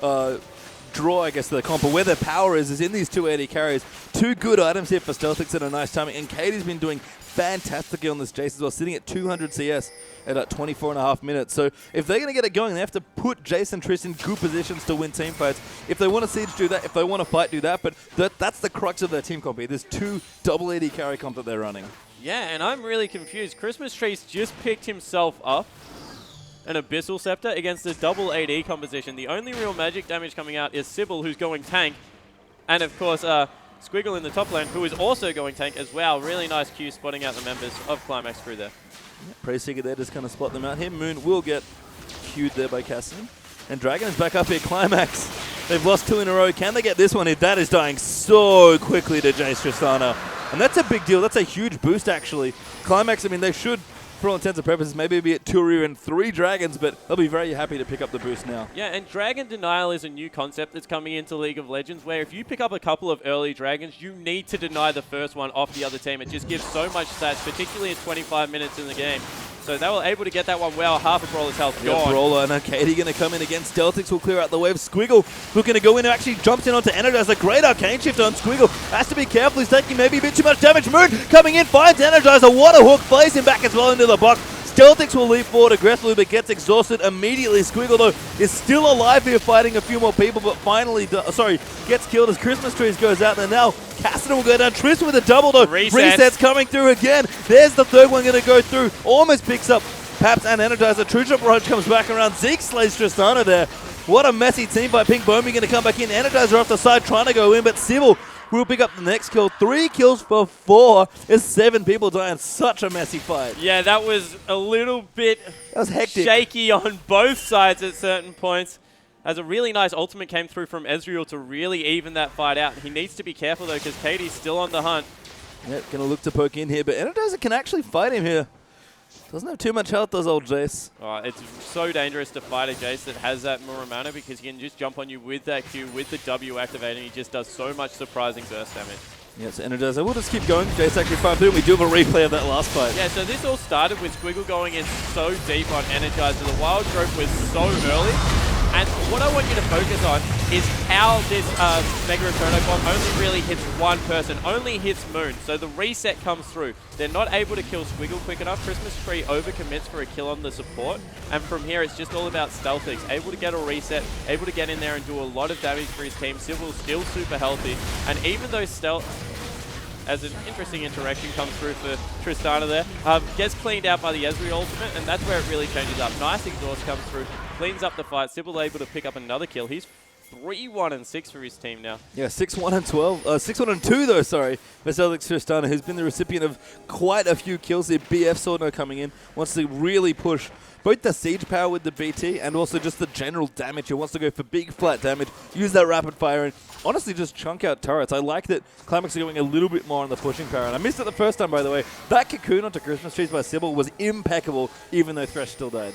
draw, I guess, to the comp, but where their power is in these 280 carries. 2 good items here for Stealthix and a nice timing. And Katie's been doing fantastically on this Jace as well, sitting at 200 CS at 24.5 minutes. So if they're going to get it going, they have to put Jace and Triss in good positions to win team fights. If they want to siege, do that. If they want to fight, do that. But that's the crux of their team comp here. There's 2 double 80 carry comp that they're running. Yeah, and I'm really confused. Christmas Tree's just picked himself up an Abyssal Scepter against the double AD composition. The only real magic damage coming out is Sybil, who's going tank. And of course, Squiggle in the top lane, who is also going tank as well. Really nice Q spotting out the members of Qlimax Crew there. Praise Seeker there, just kind of spot them out here. Moon will get queued there by Cassidy. And Dragon is back up here. Qlimax, they've lost 2 in a row. Can they get this one? That is dying so quickly to Jace Tristana. And that's a big deal. That's a huge boost, actually. Qlimax, I mean, they should, for all intents and purposes, maybe be at 2 or even 3 dragons, but they'll be very happy to pick up the boost now. Yeah, and Dragon Denial is a new concept that's coming into League of Legends, where if you pick up a couple of early dragons, you need to deny the first one off the other team. It just gives so much stats, particularly at 25 minutes in the game. So they were able to get that one well. Half a Brawler's health Yeah, gone. Brawler and Arcady going to come in again. Stealthix will clear out the wave. Squiggle looking to go in and actually jumps in onto Energizer. A great arcane shift on Squiggle. Has to be careful. He's taking maybe a bit too much damage. Moon coming in, finds Energizer. What a hook. Plays him back as well into the box. Stealthix will leap forward aggressively, but gets exhausted immediately. Squiggle, though, is still alive here, fighting a few more people, but finally, gets killed as Christmas Trees goes out. And now Cassidy will go down. Tristan with a double, though. Resets coming through again. There's the third one going to go through. Almost picks up Paps and Energizer. True Shot Barrage comes back around. Zeke slays Tristana there. What a messy team by Pink Bombi going to come back in. Energizer off the side trying to go in, but Sybil will pick up the next kill. 3 kills for 4 as 7 people die in such a messy fight. Yeah, that was a little bit hectic. Shaky on both sides at certain points. As a really nice ultimate came through from Ezreal to really even that fight out. He needs to be careful, though, because Katie's still on the hunt. Yep, going to look to poke in here, but Energizer can actually fight him here. Doesn't have too much health, does old Jace. Oh, it's so dangerous to fight a Jace that has that Muramana because he can just jump on you with that Q, with the W activating. He just does so much surprising burst damage. Yeah, so Energizer, we'll just keep going. Jace actually fired through. We do have a replay of that last fight. Yeah, so this all started with Squiggle going in so deep on Energizer. The wild growth was so early. And what I want you to focus on is how this Mega Inferno bomb only really hits one person, only hits Moon. So the reset comes through. They're not able to kill Squiggle quick enough. Christmas Tree overcommits for a kill on the support. And from here, it's just all about Stealthix. Able to get a reset, able to get in there and do a lot of damage for his team. Sybil's still super healthy. And even though Stealth, as an interesting interaction comes through for Tristana there, gets cleaned out by the Ezreal ultimate, and that's where it really changes up. Nice exhaust comes through, cleans up the fight. Sybil able to pick up another kill. He's 3-1-6 for his team now. Yeah, 6-1-12. 6-1-2 though, sorry. For Stealthix Tristana, who's been the recipient of quite a few kills here. BF Swordno coming in, wants to really push both the siege power with the BT and also just the general damage. He wants to go for big flat damage, use that rapid fire, and honestly just chunk out turrets. I like that Qlimax are going a little bit more on the pushing power. And I missed it the first time, by the way. That cocoon onto Christmas Trees by Sybil was impeccable, even though Thresh still died.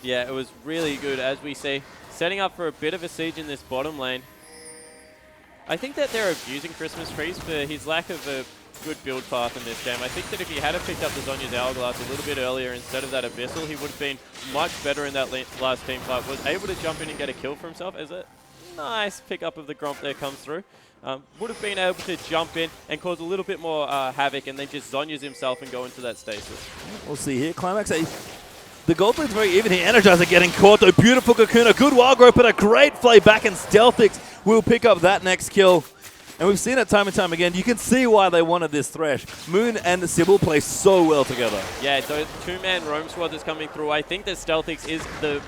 Yeah, it was really good, as we see. Setting up for a bit of a siege in this bottom lane. I think that they're abusing Christmas Trees for his lack of a good build path in this game. I think that if he had picked up the Zhonya's Hourglass a little bit earlier instead of that Abyssal, he would have been much better in that last team fight. Was able to jump in and get a kill for himself as a nice pickup of the Gromp there comes through. Would have been able to jump in and cause a little bit more havoc and then just Zhonya's himself and go into that stasis. We'll see here. Qlimax, the gold lane's very even here. Energizer getting caught though. Beautiful cocoon, a good wild growth, but a great play back, and Stealthix will pick up that next kill. And we've seen it time and time again. You can see why they wanted this Thresh. Moon and Sybil play so well together. Yeah, so two-man roam squad that's coming through. I think that Stealthix is the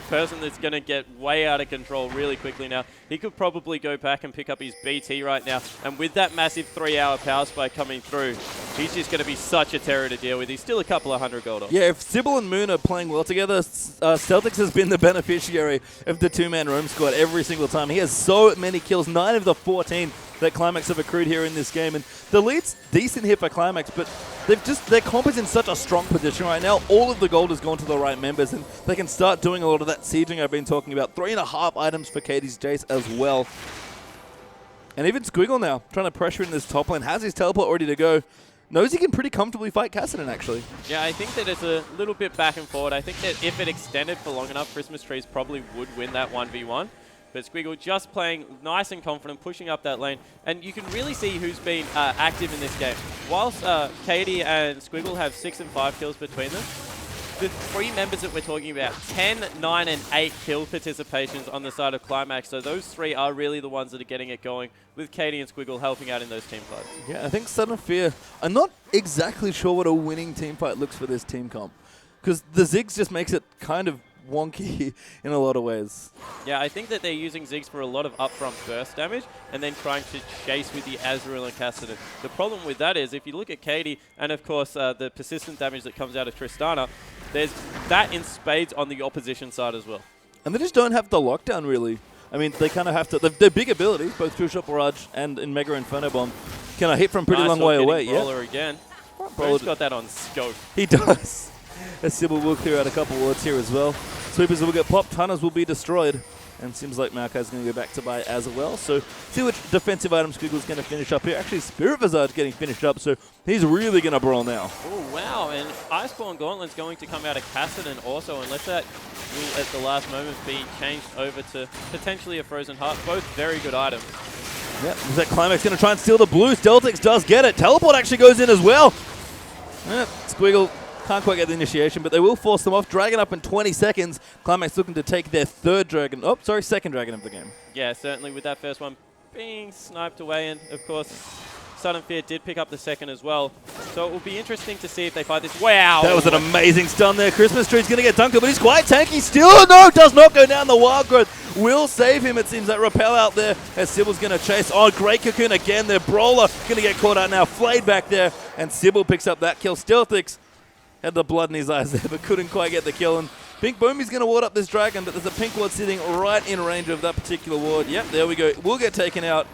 person that's going to get way out of control really quickly now. He could probably go back and pick up his BT right now. And with that massive 3-hour power spike coming through, he's just going to be such a terror to deal with. He's still a couple of 100 gold off. Yeah, if Sybil and Moon are playing well together, Stealthix has been the beneficiary of the two-man roam squad every single time. He has so many kills, 9 of the 14 that Qlimax have accrued here in this game. And the lead's decent here for Qlimax, but their comp is in such a strong position right now. All of the gold has gone to the right members, and they can start doing a lot of that sieging I've been talking about. 3.5 items for Katie's Jace as well. And even Squiggle now, trying to pressure in this top lane, has his teleport ready to go. Knows he can pretty comfortably fight Cassidy, actually. Yeah, I think that it's a little bit back and forward. I think that if it extended for long enough, Christmas Trees probably would win that 1v1. But Squiggle just playing nice and confident, pushing up that lane. And you can really see who's been active in this game. Whilst Katie and Squiggle have 6 and 5 kills between them, the 3 members that we're talking about, 10, 9, and 8 kill participations on the side of Qlimax. So those 3 are really the ones that are getting it going, with Katie and Squiggle helping out in those team fights. Yeah, I think Son of Fear, I'm not exactly sure what a winning team fight looks for this team comp. Because the Ziggs just makes it kind of wonky in a lot of ways. Yeah, I think that they're using Ziggs for a lot of upfront burst damage and then trying to chase with the Azrael and Cassidy. The problem with that is if you look at Katie and of course the persistent damage that comes out of Tristana, there's that in spades on the opposition side as well. And they just don't have the lockdown really. I mean, they kind of have to, they're big abilities, both True Shot Barrage and in Mega Inferno Bomb, can hit from pretty long way away. Brawler again. Brawler's got that on scope. He does. As Sybil will clear out a couple wards here as well. Sweepers will get popped, Hunters will be destroyed. And seems like Maokai's going to go back to buy as well. So see which defensive item Squiggle's going to finish up here. Actually, Spirit Visage getting finished up, so he's really going to brawl now. Oh, wow. And Iceborne Gauntlet's going to come out of Kassadin also, unless that will at the last moment be changed over to potentially a Frozen Heart. Both very good items. Yep, is that Qlimax going to try and steal the blue? Stealthix does get it. Teleport actually goes in as well. Yep, Squiggle can't quite get the initiation, but they will force them off. Dragon up in 20 seconds. Qlimax looking to take their second dragon of the game. Yeah, certainly with that first one being sniped away, and of course, Sudden Fear did pick up the second as well. So it will be interesting to see if they fight this. Wow! That was an amazing stun there. Christmas Tree's going to get dunked, but he's quite tanky still. No, does not go down. The Wild Growth will save him. It seems that Repel out there as Sybil's going to chase. Oh, great Cocoon again. Their Brawler going to get caught out now. Flayed back there, and Sybil picks up that kill. Stealthix had the blood in his eyes there, but couldn't quite get the kill. And Pink Boomy's going to ward up this dragon, but there's a pink ward sitting right in range of that particular ward. Yep, there we go. We'll get taken out.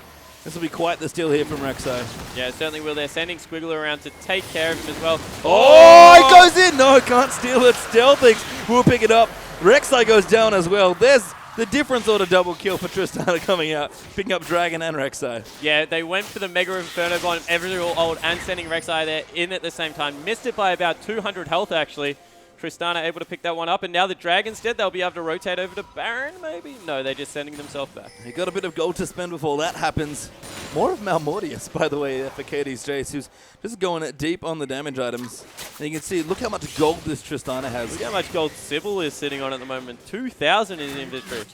This will be quite the steal here from Rek'Sai. Yeah, it certainly will. They're sending Squiggle around to take care of him as well. Oh, it goes in. No, can't steal it. Stealthix will pick it up. Rek'Sai goes down as well. There's the difference or the double kill for Tristana coming out, picking up Dragon and Rek'Sai. Yeah, they went for the Mega Inferno Bomb, every old, and sending Rek'Sai there in at the same time. Missed it by about 200 health, actually. Tristana able to pick that one up, and now the Dragon's dead. They'll be able to rotate over to Baron, maybe? No, they're just sending themselves back. They got a bit of gold to spend before that happens. More of Malmortius, by the way, for Katie's Jace, who's just going deep on the damage items. And you can see, look how much gold this Tristana has. Look how much gold Sybil is sitting on at the moment. 2,000 in his inventory.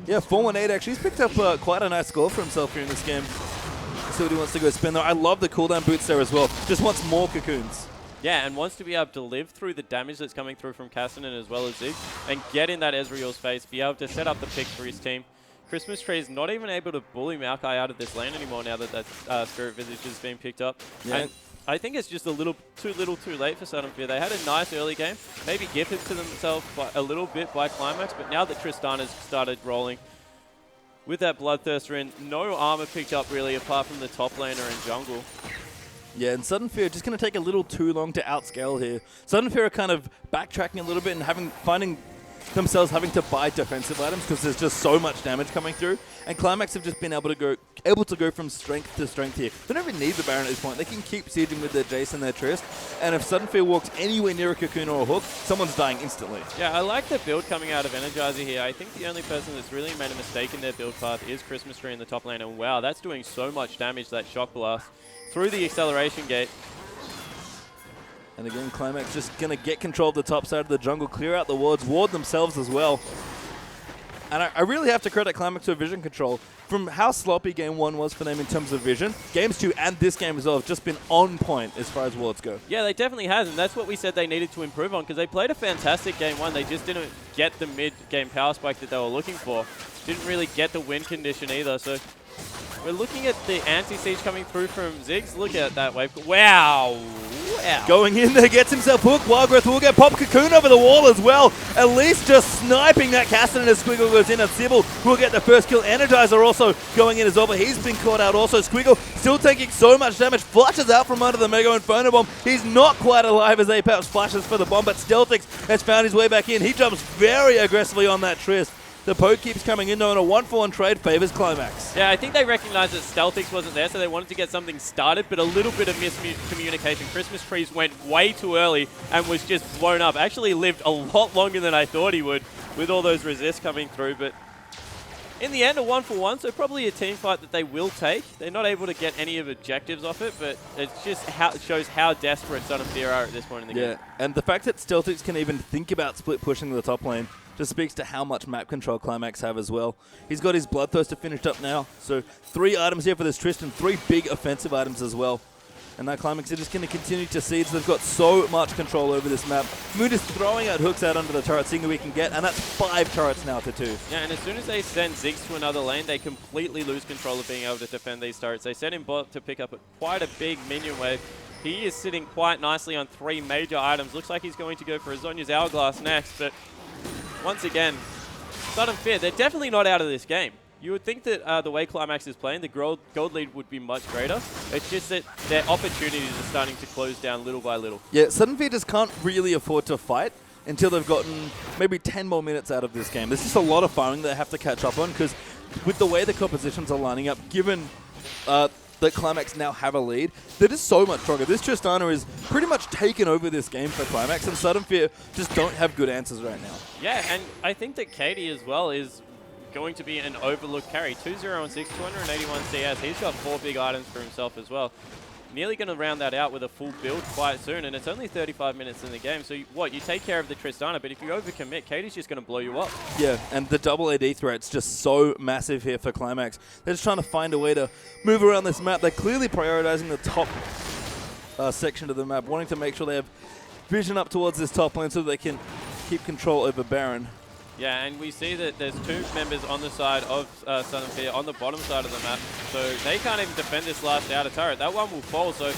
Yeah, 418 actually. He's picked up quite a nice score for himself here in this game. Let's see what he wants to go spend there. I love the cooldown boots there as well. Just wants more cocoons. Yeah, and wants to be able to live through the damage that's coming through from Kassadin as well as Ziggs, and get in that Ezreal's face, be able to set up the pick for his team. Christmas Tree is not even able to bully Maokai out of this lane anymore now that that Spirit Visage has been picked up. Yeah. And I think it's just a little too late for Sudden Fear. They had a nice early game, maybe gifted to themselves a little bit by Qlimax, but now that Tristana's started rolling, with that Bloodthirster in, no armor picked up really apart from the top laner and jungle. Yeah, and Sudden Fear just going to take a little too long to outscale here. Sudden Fear are kind of backtracking a little bit and finding themselves having to buy defensive items because there's just so much damage coming through. And Qlimax have just been able to go from strength to strength here. They don't even need the Baron at this point. They can keep sieging with their Jace and their Trist. And if Sudden Fear walks anywhere near a Cocoon or a Hook, someone's dying instantly. Yeah, I like the build coming out of Energizer here. I think the only person that's really made a mistake in their build path is Christmas Tree in the top lane. And wow, that's doing so much damage, that Shock Blast, through the acceleration gate. And again, Qlimax just going to get control of the top side of the jungle, clear out the wards, ward themselves as well. And I really have to credit Qlimax for vision control. From how sloppy Game 1 was for them in terms of vision, Games 2 and this game as well have just been on point as far as wards go. Yeah, they definitely has, and that's what we said they needed to improve on, because they played a fantastic Game 1. They just didn't get the mid-game power spike that they were looking for. Didn't really get the win condition either, so we're looking at the anti-siege coming through from Ziggs. Look at that wave. Wow. Wow. Going in there, gets himself hooked. Wildgrowth will get Pop Cocoon over the wall as well. At least just sniping that Kassadin as Squiggle goes in, and Sybil will get the first kill. Energizer also going in as well, but he's been caught out also. Squiggle still taking so much damage. Flushes out from under the Mega Inferno Bomb. He's not quite alive as Apex flashes for the bomb, but Stealthix has found his way back in. He jumps very aggressively on that Trist. The poke keeps coming in, though, and a 1-for-1 trade favors Qlimax. Yeah, I think they recognized that Stealthix wasn't there, so they wanted to get something started, but a little bit of miscommunication. Christmas Trees went way too early and was just blown up. Actually lived a lot longer than I thought he would with all those resists coming through, but in the end, a 1-for-1, so probably a team fight that they will take. They're not able to get any of objectives off it, but it just shows how desperate Sudden Fear are at this point in the game. Yeah, and the fact that Stealthix can even think about split pushing the top lane just speaks to how much map control Qlimax have as well. He's got his Bloodthirster finished up now, so 3 items here for this Trist and 3 big offensive items as well. And now Qlimax are just going to continue to siege. They've got so much control over this map. Moon is throwing out hooks out under the turret, seeing who we can get, and that's 5 turrets now to 2. Yeah, and as soon as they send Ziggs to another lane, they completely lose control of being able to defend these turrets. They send him bot to pick up quite a big minion wave. He is sitting quite nicely on 3 major items. Looks like he's going to go for Azonia's Hourglass next, but once again, Sudden Fear, they're definitely not out of this game. You would think that the way Qlimax is playing, the gold lead would be much greater. It's just that their opportunities are starting to close down little by little. Yeah, Sudden Fear just can't really afford to fight until they've gotten maybe 10 more minutes out of this game. There's just a lot of firing they have to catch up on, because with the way the compositions are lining up, given that Qlimax now have a lead, they're just so much stronger. This Tristana is pretty much taken over this game for Qlimax, and Sudden Fear just don't have good answers right now. Yeah, and I think that Katie as well is going to be an overlooked carry. 2-0-6, 281 CS. He's got 4 big items for himself as well. Nearly going to round that out with a full build quite soon, and it's only 35 minutes in the game. So you take care of the Tristana, but if you overcommit, Katie's just going to blow you up. Yeah, and the double AD threat's just so massive here for Qlimax. They're just trying to find a way to move around this map. They're clearly prioritizing the top section of the map, wanting to make sure they have vision up towards this top lane so that they can keep control over Baron. Yeah, and we see that there's 2 members on the side of Sudden Fear on the bottom side of the map, so they can't even defend this last outer turret. That one will fall, so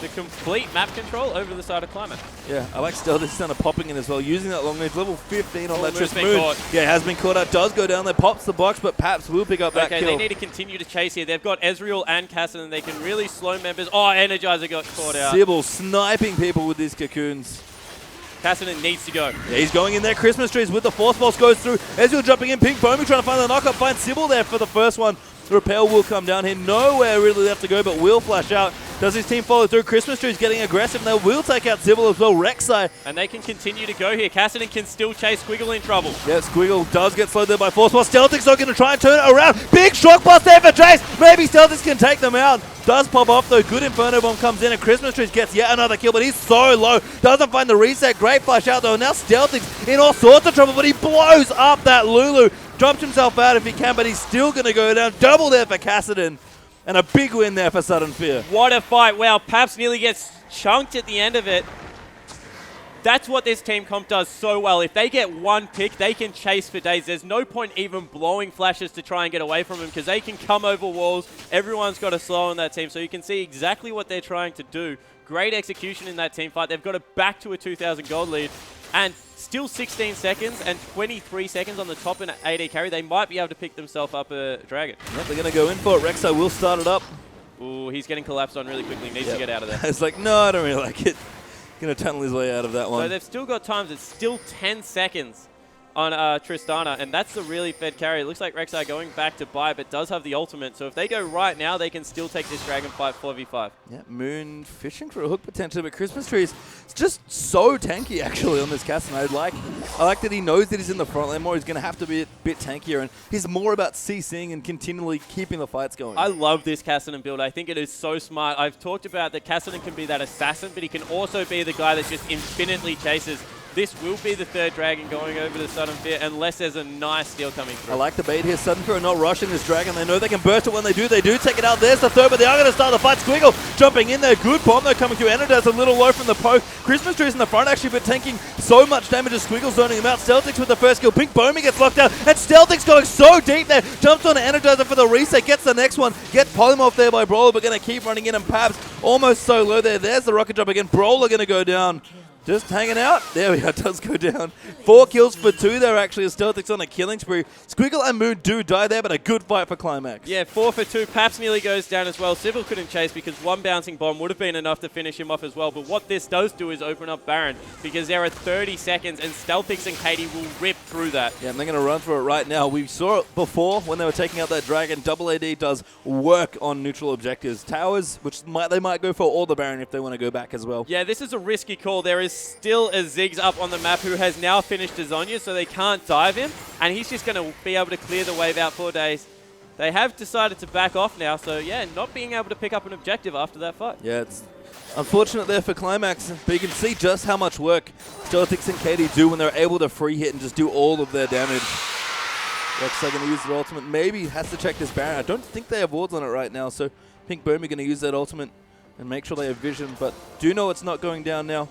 the complete map control over the side of Qlimax. Yeah, I like Stealth. This is popping in as well, using that long range, level 15 on that Trist Moon. Yeah, has been caught out, does go down there, pops the box, but Paps will pick up that kill. Okay, they need to continue to chase here. They've got Ezreal and Cassidon, and they can really slow members. Oh, Energizer got caught out. Sybil sniping people with these cocoons. Cassidon needs to go. Yeah, he's going in there. Christmas trees with the Force Pulse goes through. Ezreal jumping in. Pink Bomi trying to find the knockup. Finds Sybil there for the first one. Repel will come down here. Nowhere really left to go, but will flash out. Does his team follow through? Christmas trees getting aggressive. They will take out Sybil as well. Rek'Sai. And they can continue to go here. Cassidon can still chase Squiggle in trouble. Yeah, Squiggle does get slowed there by Force Pulse. Stealthic's not going to try and turn it around. Big shock blast there for Jace. Maybe Stealthix can take them out. Does pop off though. Good Inferno Bomb comes in, and Christmas trees gets yet another kill, but he's so low. Doesn't find the reset. Great flash out though. Now Stealthic's in all sorts of trouble, but he blows up that Lulu. Drops himself out if he can, but he's still going to go down. Double there for Cassidon. And a big win there for Sudden Fear. What a fight. Wow, Paps nearly gets chunked at the end of it. That's what this team comp does so well. If they get one pick, they can chase for days. There's no point even blowing flashes to try and get away from them, because they can come over walls. Everyone's got a slow on that team, so you can see exactly what they're trying to do. Great execution in that team fight. They've got it back to a 2,000 gold lead. And still 16 seconds and 23 seconds on the top in AD carry. They might be able to pick themselves up a dragon. Yep, they're going to go in for it. Rek'Sai will start it up. Ooh, he's getting collapsed on really quickly. Needs to get out of there. It's like, no, I don't really like it. Going to tunnel his way out of that one. So they've still got times. It's still 10 seconds on Tristana, and that's the really fed carry. It looks like Rek'Sai going back to buy, but does have the ultimate. So if they go right now, they can still take this dragon fight 4v5. Yeah, Moon fishing for a hook potentially, but Christmas Trees is just so tanky actually on this cast, and I like that he knows that he's in the front lane more. He's going to have to be a bit tankier, and he's more about CCing and continually keeping the fights going. I love this Cassidon build. I think it is so smart. I've talked about that Cassidon can be that assassin, but he can also be the guy that just infinitely chases. This will be the 3rd dragon going over to Sudden Fear unless there's a nice steal coming through. I like the bait here. Sudden Fear are not rushing this dragon. They know they can burst it when they do. They do take it out. There's the 3rd, but they are going to start the fight. Squiggle jumping in there. Good bomb though coming through. Energize a little low from the poke. Christmas trees in the front actually, but taking so much damage as Squiggle zoning him out. Stealthix with the first kill. Pink Bomi gets locked out, and Stealthix going so deep there. Jumps on Energizer for the reset. Gets the next one. Gets polymorphed there by Brawler, but going to keep running in, and Paps almost so low there. There's the rocket jump again. Brawler going to go down. Just hanging out. There we go. Does go down. 4 kills for 2 there, actually, as Stealthix on a killing spree. Squiggle and Moon do die there, but a good fight for Qlimax. Yeah, 4 for 2. Paps nearly goes down as well. Sybil couldn't chase because one bouncing bomb would have been enough to finish him off as well. But what this does do is open up Baron, because there are 30 seconds, and Stealthix and Katie will rip through that. Yeah, and they're going to run through it right now. We saw it before when they were taking out that dragon. Double AD does work on neutral objectives. Towers, which they might go for all the Baron if they want to go back as well. Yeah, this is a risky call. There is still a Ziggs up on the map who has now finished a Zhonya, so they can't dive him, and he's just going to be able to clear the wave out for days. They have decided to back off now, so yeah, not being able to pick up an objective after that fight. Yeah, it's unfortunate there for Qlimax, but you can see just how much work Stealthix and Katie do when they're able to free hit and just do all of their damage. Rek'Sai going to use their ultimate. Maybe has to check this Baron. I don't think they have wards on it right now, so Pink Bomi going to use that ultimate and make sure they have vision, but do know it's not going down now.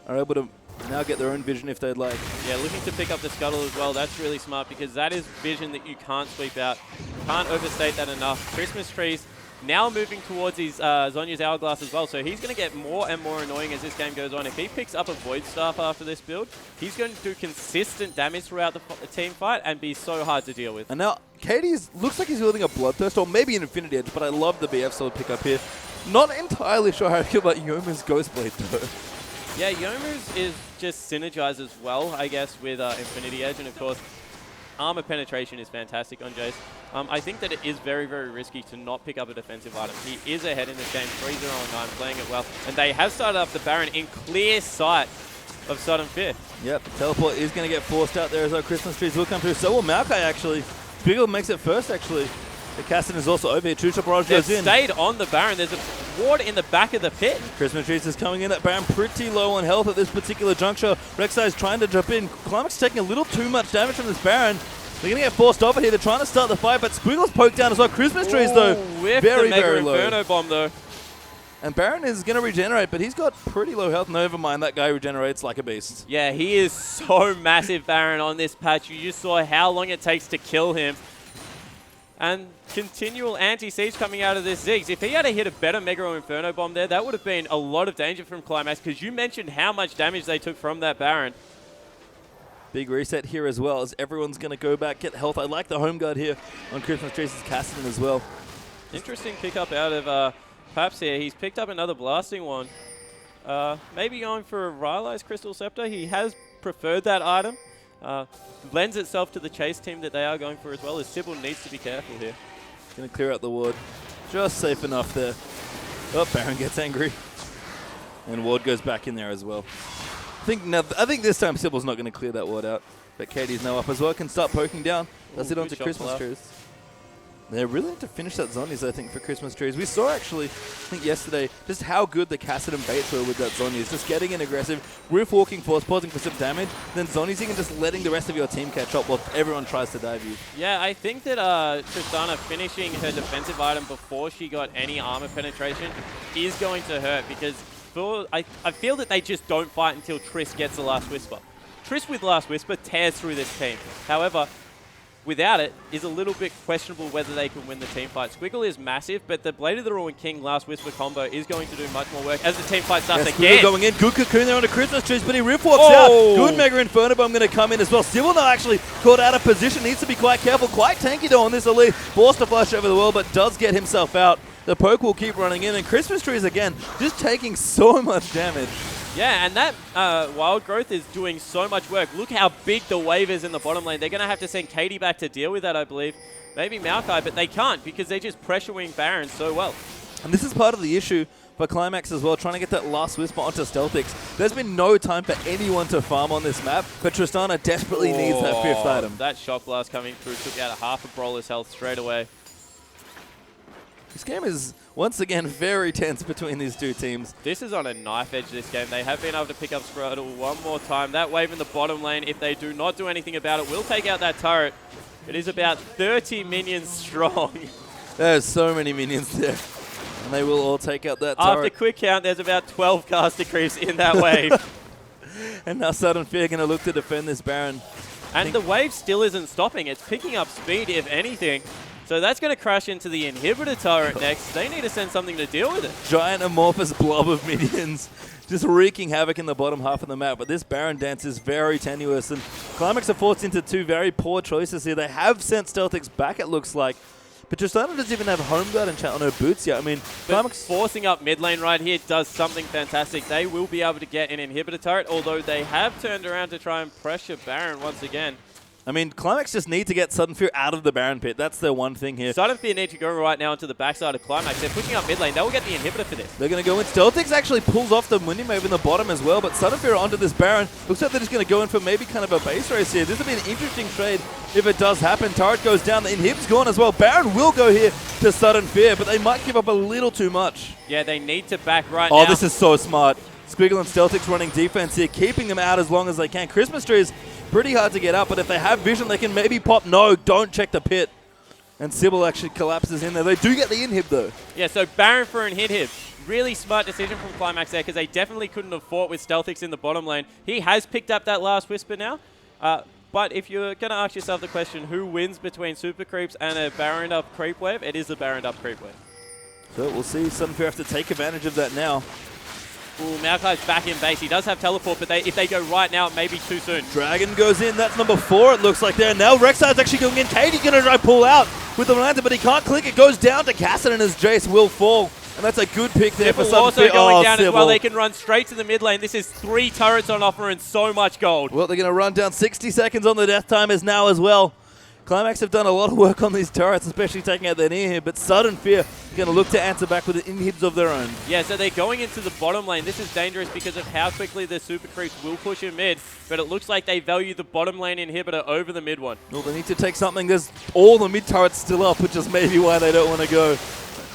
Are able to now get their own vision if they'd like. Yeah, looking to pick up the scuttle as well. That's really smart, because that is vision that you can't sweep out. Can't overstate that enough. Christmas trees now moving towards his Zhonya's Hourglass as well, so he's going to get more and more annoying as this game goes on. If he picks up a Void Staff after this build, he's going to do consistent damage throughout the team fight and be so hard to deal with. And now Katie looks like he's wielding a Bloodthirst or maybe an Infinity Edge, but I love the BF solo pickup here. Not entirely sure how I feel about Yoma's Ghostblade though. Yeah, Yomu's is just synergized as well, I guess, with Infinity Edge, and of course, armor penetration is fantastic on Jace. I think that it is very, very risky to not pick up a defensive item. He is ahead in this game, 3-0-9, playing it well, and they have started up the Baron in clear sight of Sudden Fear. Yep, teleport is going to get forced out there as our Christmas trees will come through. So will Maokai, actually. Squiggle makes it first, actually. The Caston is also over here. True Shot Barrage goes in. Stayed on the Baron. There's a ward in the back of the pit. Christmas trees is coming in at Baron pretty low on health at this particular juncture. Rek'Sai is trying to jump in. Qlimax taking a little too much damage from this Baron. They're going to get forced over here. They're trying to start the fight, but Squiggle's poked down as well. Christmas trees, though, very, very low. Inferno bomb, though. And Baron is going to regenerate, but he's got pretty low health. Never mind, that guy regenerates like a beast. Yeah, he is so massive, Baron, on this patch. You just saw how long it takes to kill him. And continual anti-siege coming out of this Ziggs. If he had hit a better Mega Inferno bomb there, that would have been a lot of danger from Qlimax, because you mentioned how much damage they took from that Baron. Big reset here as well, as everyone's going to go back, get health. I like the home guard here on Christmas trees' Caston as well. Interesting pickup out of Paps here. He's picked up another blasting one. Maybe going for a Rylai's Crystal Scepter. He has preferred that item. Lends itself to the chase team that they are going for as well, as Sybil needs to be careful here. Going to clear out the ward. Just safe enough there. Oh, Baron gets angry. And ward goes back in there as well. I think this time Sybil's not going to clear that ward out. But Katie's now up as well. Can start poking down. Does it onto Christmas trees. They're really need to finish that Zhonya's, I think, for Christmas trees. We saw, actually, I think yesterday, just how good the Kassadin baits were with that Zhonya's. Just getting in aggressive, roof walking, force pausing for some damage, then Zhonya's and just letting the rest of your team catch up while everyone tries to dive you. Yeah, I think that Tristana finishing her defensive item before she got any armor penetration is going to hurt, because I feel that they just don't fight until Triss gets the Last Whisper. Triss with Last Whisper tears through this team. However, without it, is a little bit questionable whether they can win the team fight. Squiggle is massive, but the Blade of the Ruin King Last Whisper combo is going to do much more work as the team fight starts again. Squiggle going in. Good cocoon there on the Christmas trees, but he riff walks out. Good Mega Inferno Bomb going to come in as well. Sybil now actually caught out of position. Needs to be quite careful. Quite tanky though on this elite. Forced to flush over the wall, but does get himself out. The poke will keep running in, and Christmas trees again just taking so much damage. Yeah, and that Wild Growth is doing so much work. Look how big the wave is in the bottom lane. They're going to have to send Katie back to deal with that, I believe. Maybe Maokai, but they can't because they're just pressure-wing Baron so well. And this is part of the issue for Qlimax as well, trying to get that Last Whisper onto Stealthix. There's been no time for anyone to farm on this map, but Tristana desperately needs that fifth item. That Shock Blast coming through took out half of Brawler's health straight away. This game is, once again, very tense between these two teams. This is on a knife edge, this game. They have been able to pick up Scrotal one more time. That wave in the bottom lane, if they do not do anything about it, will take out that turret. It is about 30 minions strong. There's so many minions there. And they will all take out that turret. After quick count, there's about 12 caster creeps in that wave. And now Sudden Fear going to look to defend this Baron. And the wave still isn't stopping. It's picking up speed, if anything. So that's going to crash into the inhibitor turret next. They need to send something to deal with it. Giant amorphous blob of minions just wreaking havoc in the bottom half of the map. But this Baron dance is very tenuous. And Qlimax are forced into two very poor choices here. They have sent Stealthix back, it looks like. But Tristana doesn't even have Home Guard and chat on her boots yet. I mean, Qlimax forcing up mid lane right here does something fantastic. They will be able to get an inhibitor turret, although they have turned around to try and pressure Baron once again. I mean, Qlimax just need to get Sudden Fear out of the Baron pit. That's their one thing here. Sudden Fear need to go right now into the backside of Qlimax. They're pushing up mid lane. They will get the inhibitor for this. They're going to go in. Stealthix actually pulls off the Mundi Move in the bottom as well, but Sudden Fear onto this Baron. Looks like they're just going to go in for maybe kind of a base race here. This will be an interesting trade if it does happen. Turret goes down. The inhib's gone as well. Baron will go here to Sudden Fear, but they might give up a little too much. Yeah, they need to back right now. Oh, this is so smart. Squiggle and Stealthix running defense here, keeping them out as long as they can. Christmas Tree is pretty hard to get up, but if they have vision, they can maybe pop. No, don't check the pit. And Sybil actually collapses in there. They do get the inhib, though. Yeah, so Baron for an inhib. Really smart decision from Qlimax there, because they definitely couldn't have fought with Stealthix in the bottom lane. He has picked up that Last Whisper now. But if you're going to ask yourself the question, who wins between Super Creeps and a Baron up creep wave, it is the Baron up creep wave. So we'll see. Sudden Fear have to take advantage of that now. Ooh, Maokai's back in base. He does have teleport, but if they go right now, it may be too soon. Dragon goes in. That's number 4, it looks like there. Now Rek'Sai's actually going in. Katie's going to try pull out with the lantern, but he can't click. It goes down to Kassadin as Jace will fall. And that's a good pick there for Civil Sudden also Fear. going down as well. Civil. They can run straight to the mid lane. This is 3 turrets on offer and so much gold. Well, they're going to run down 60 seconds on the death timers now as well. Qlimax have done a lot of work on these turrets, especially taking out their near here, but Sudden Fear going to look to answer back with inhibs of their own. Yeah, so they're going into the bottom lane. This is dangerous because of how quickly the super creeps will push in mid, but it looks like they value the bottom lane inhibitor over the mid one. Well, they need to take something. There's all the mid turrets still up, which is maybe why they don't want to go.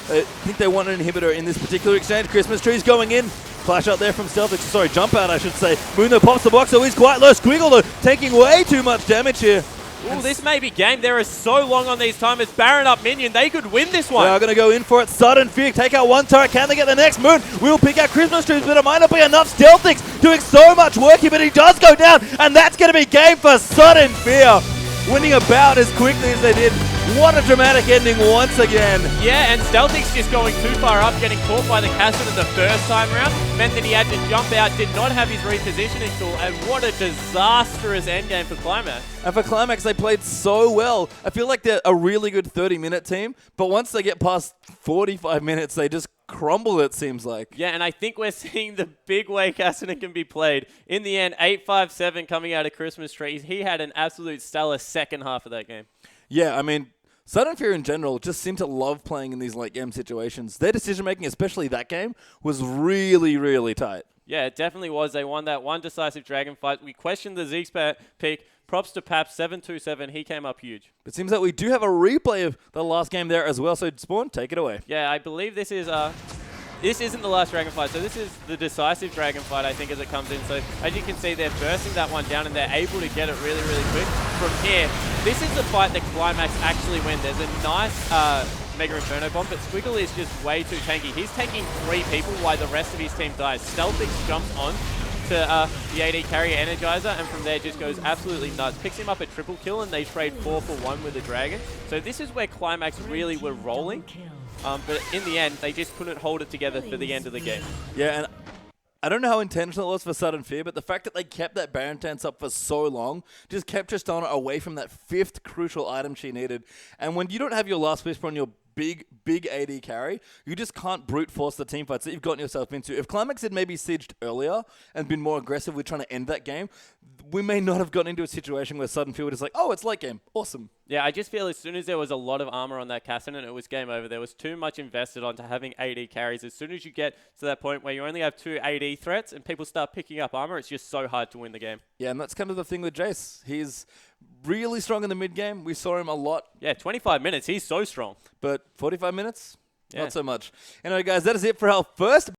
I think they want an inhibitor in this particular exchange. Christmas tree's going in. Flash out there from Stealth. Sorry, jump out, I should say. Moon though pops the box, so he's quite low. Squiggle though taking way too much damage here. Ooh, this may be game. There is so long on these timers. Baron up minion. They could win this one. They are going to go in for it. Sudden Fear take out one turret. Can they get the next? Moon will pick out Christmas trees, but it might not be enough. Stealthix doing so much work here, but he does go down, and that's going to be game for Sudden Fear. Winning about as quickly as they did. What a dramatic ending once again. Yeah, and Stealthix just going too far up, getting caught by the Castle in the first time round, meant that he had to jump out, did not have his repositioning tool, and what a disastrous endgame for Qlimax. And for Qlimax, they played so well. I feel like they're a really good 30-minute team, but once they get past 45 minutes, they just crumble, it seems like. Yeah, and I think we're seeing the big way Cassidy can be played. In the end, 8-5-7 coming out of Christmas Tree. He had an absolute stellar second half of that game. Yeah, I mean, Sudden Fear in general just seem to love playing in these late game situations. Their decision-making, especially that game, was really, really tight. Yeah, it definitely was. They won that one decisive dragon fight. We questioned the Zeke's pick. Props to Pap, 7-2-7. He came up huge. It seems that we do have a replay of the last game there as well, so Spawn, take it away. Yeah, I believe this is... This isn't the last dragon fight, so this is the decisive dragon fight, I think, as it comes in. So, as you can see, they're bursting that one down, and they're able to get it really, really quick. From here, this is the fight that Qlimax actually win. There's a nice Mega Inferno bomb, but Squiggle is just way too tanky. He's taking 3 people while the rest of his team dies. Stealthix jumps on to the AD carrier Energizer, and from there just goes absolutely nuts. Picks him up a triple kill, and they trade 4 for 1 with the dragon. So this is where Qlimax really were rolling. But in the end, they just couldn't hold it together for the end of the game. Yeah, and I don't know how intentional it was for Sudden Fear, but the fact that they kept that Baron Dance up for so long just kept Tristana away from that 5th crucial item she needed. And when you don't have your last whisper on your big AD carry, you just can't brute force the team fights that you've gotten yourself into. If Qlimax had maybe sieged earlier and been more aggressive with trying to end that game, we may not have gotten into a situation where Sudden Fear was like, oh, it's late game. Awesome. Yeah, I just feel as soon as there was a lot of armor on that Cassidy, it was game over. There was too much invested onto having AD carries. As soon as you get to that point where you only have 2 AD threats and people start picking up armor, it's just so hard to win the game. Yeah, and that's kind of the thing with Jace. He's really strong in the mid game. We saw him a lot. Yeah, 25 minutes. He's so strong. But 45 minutes? Yeah. Not so much. Anyway, guys, that is it for our first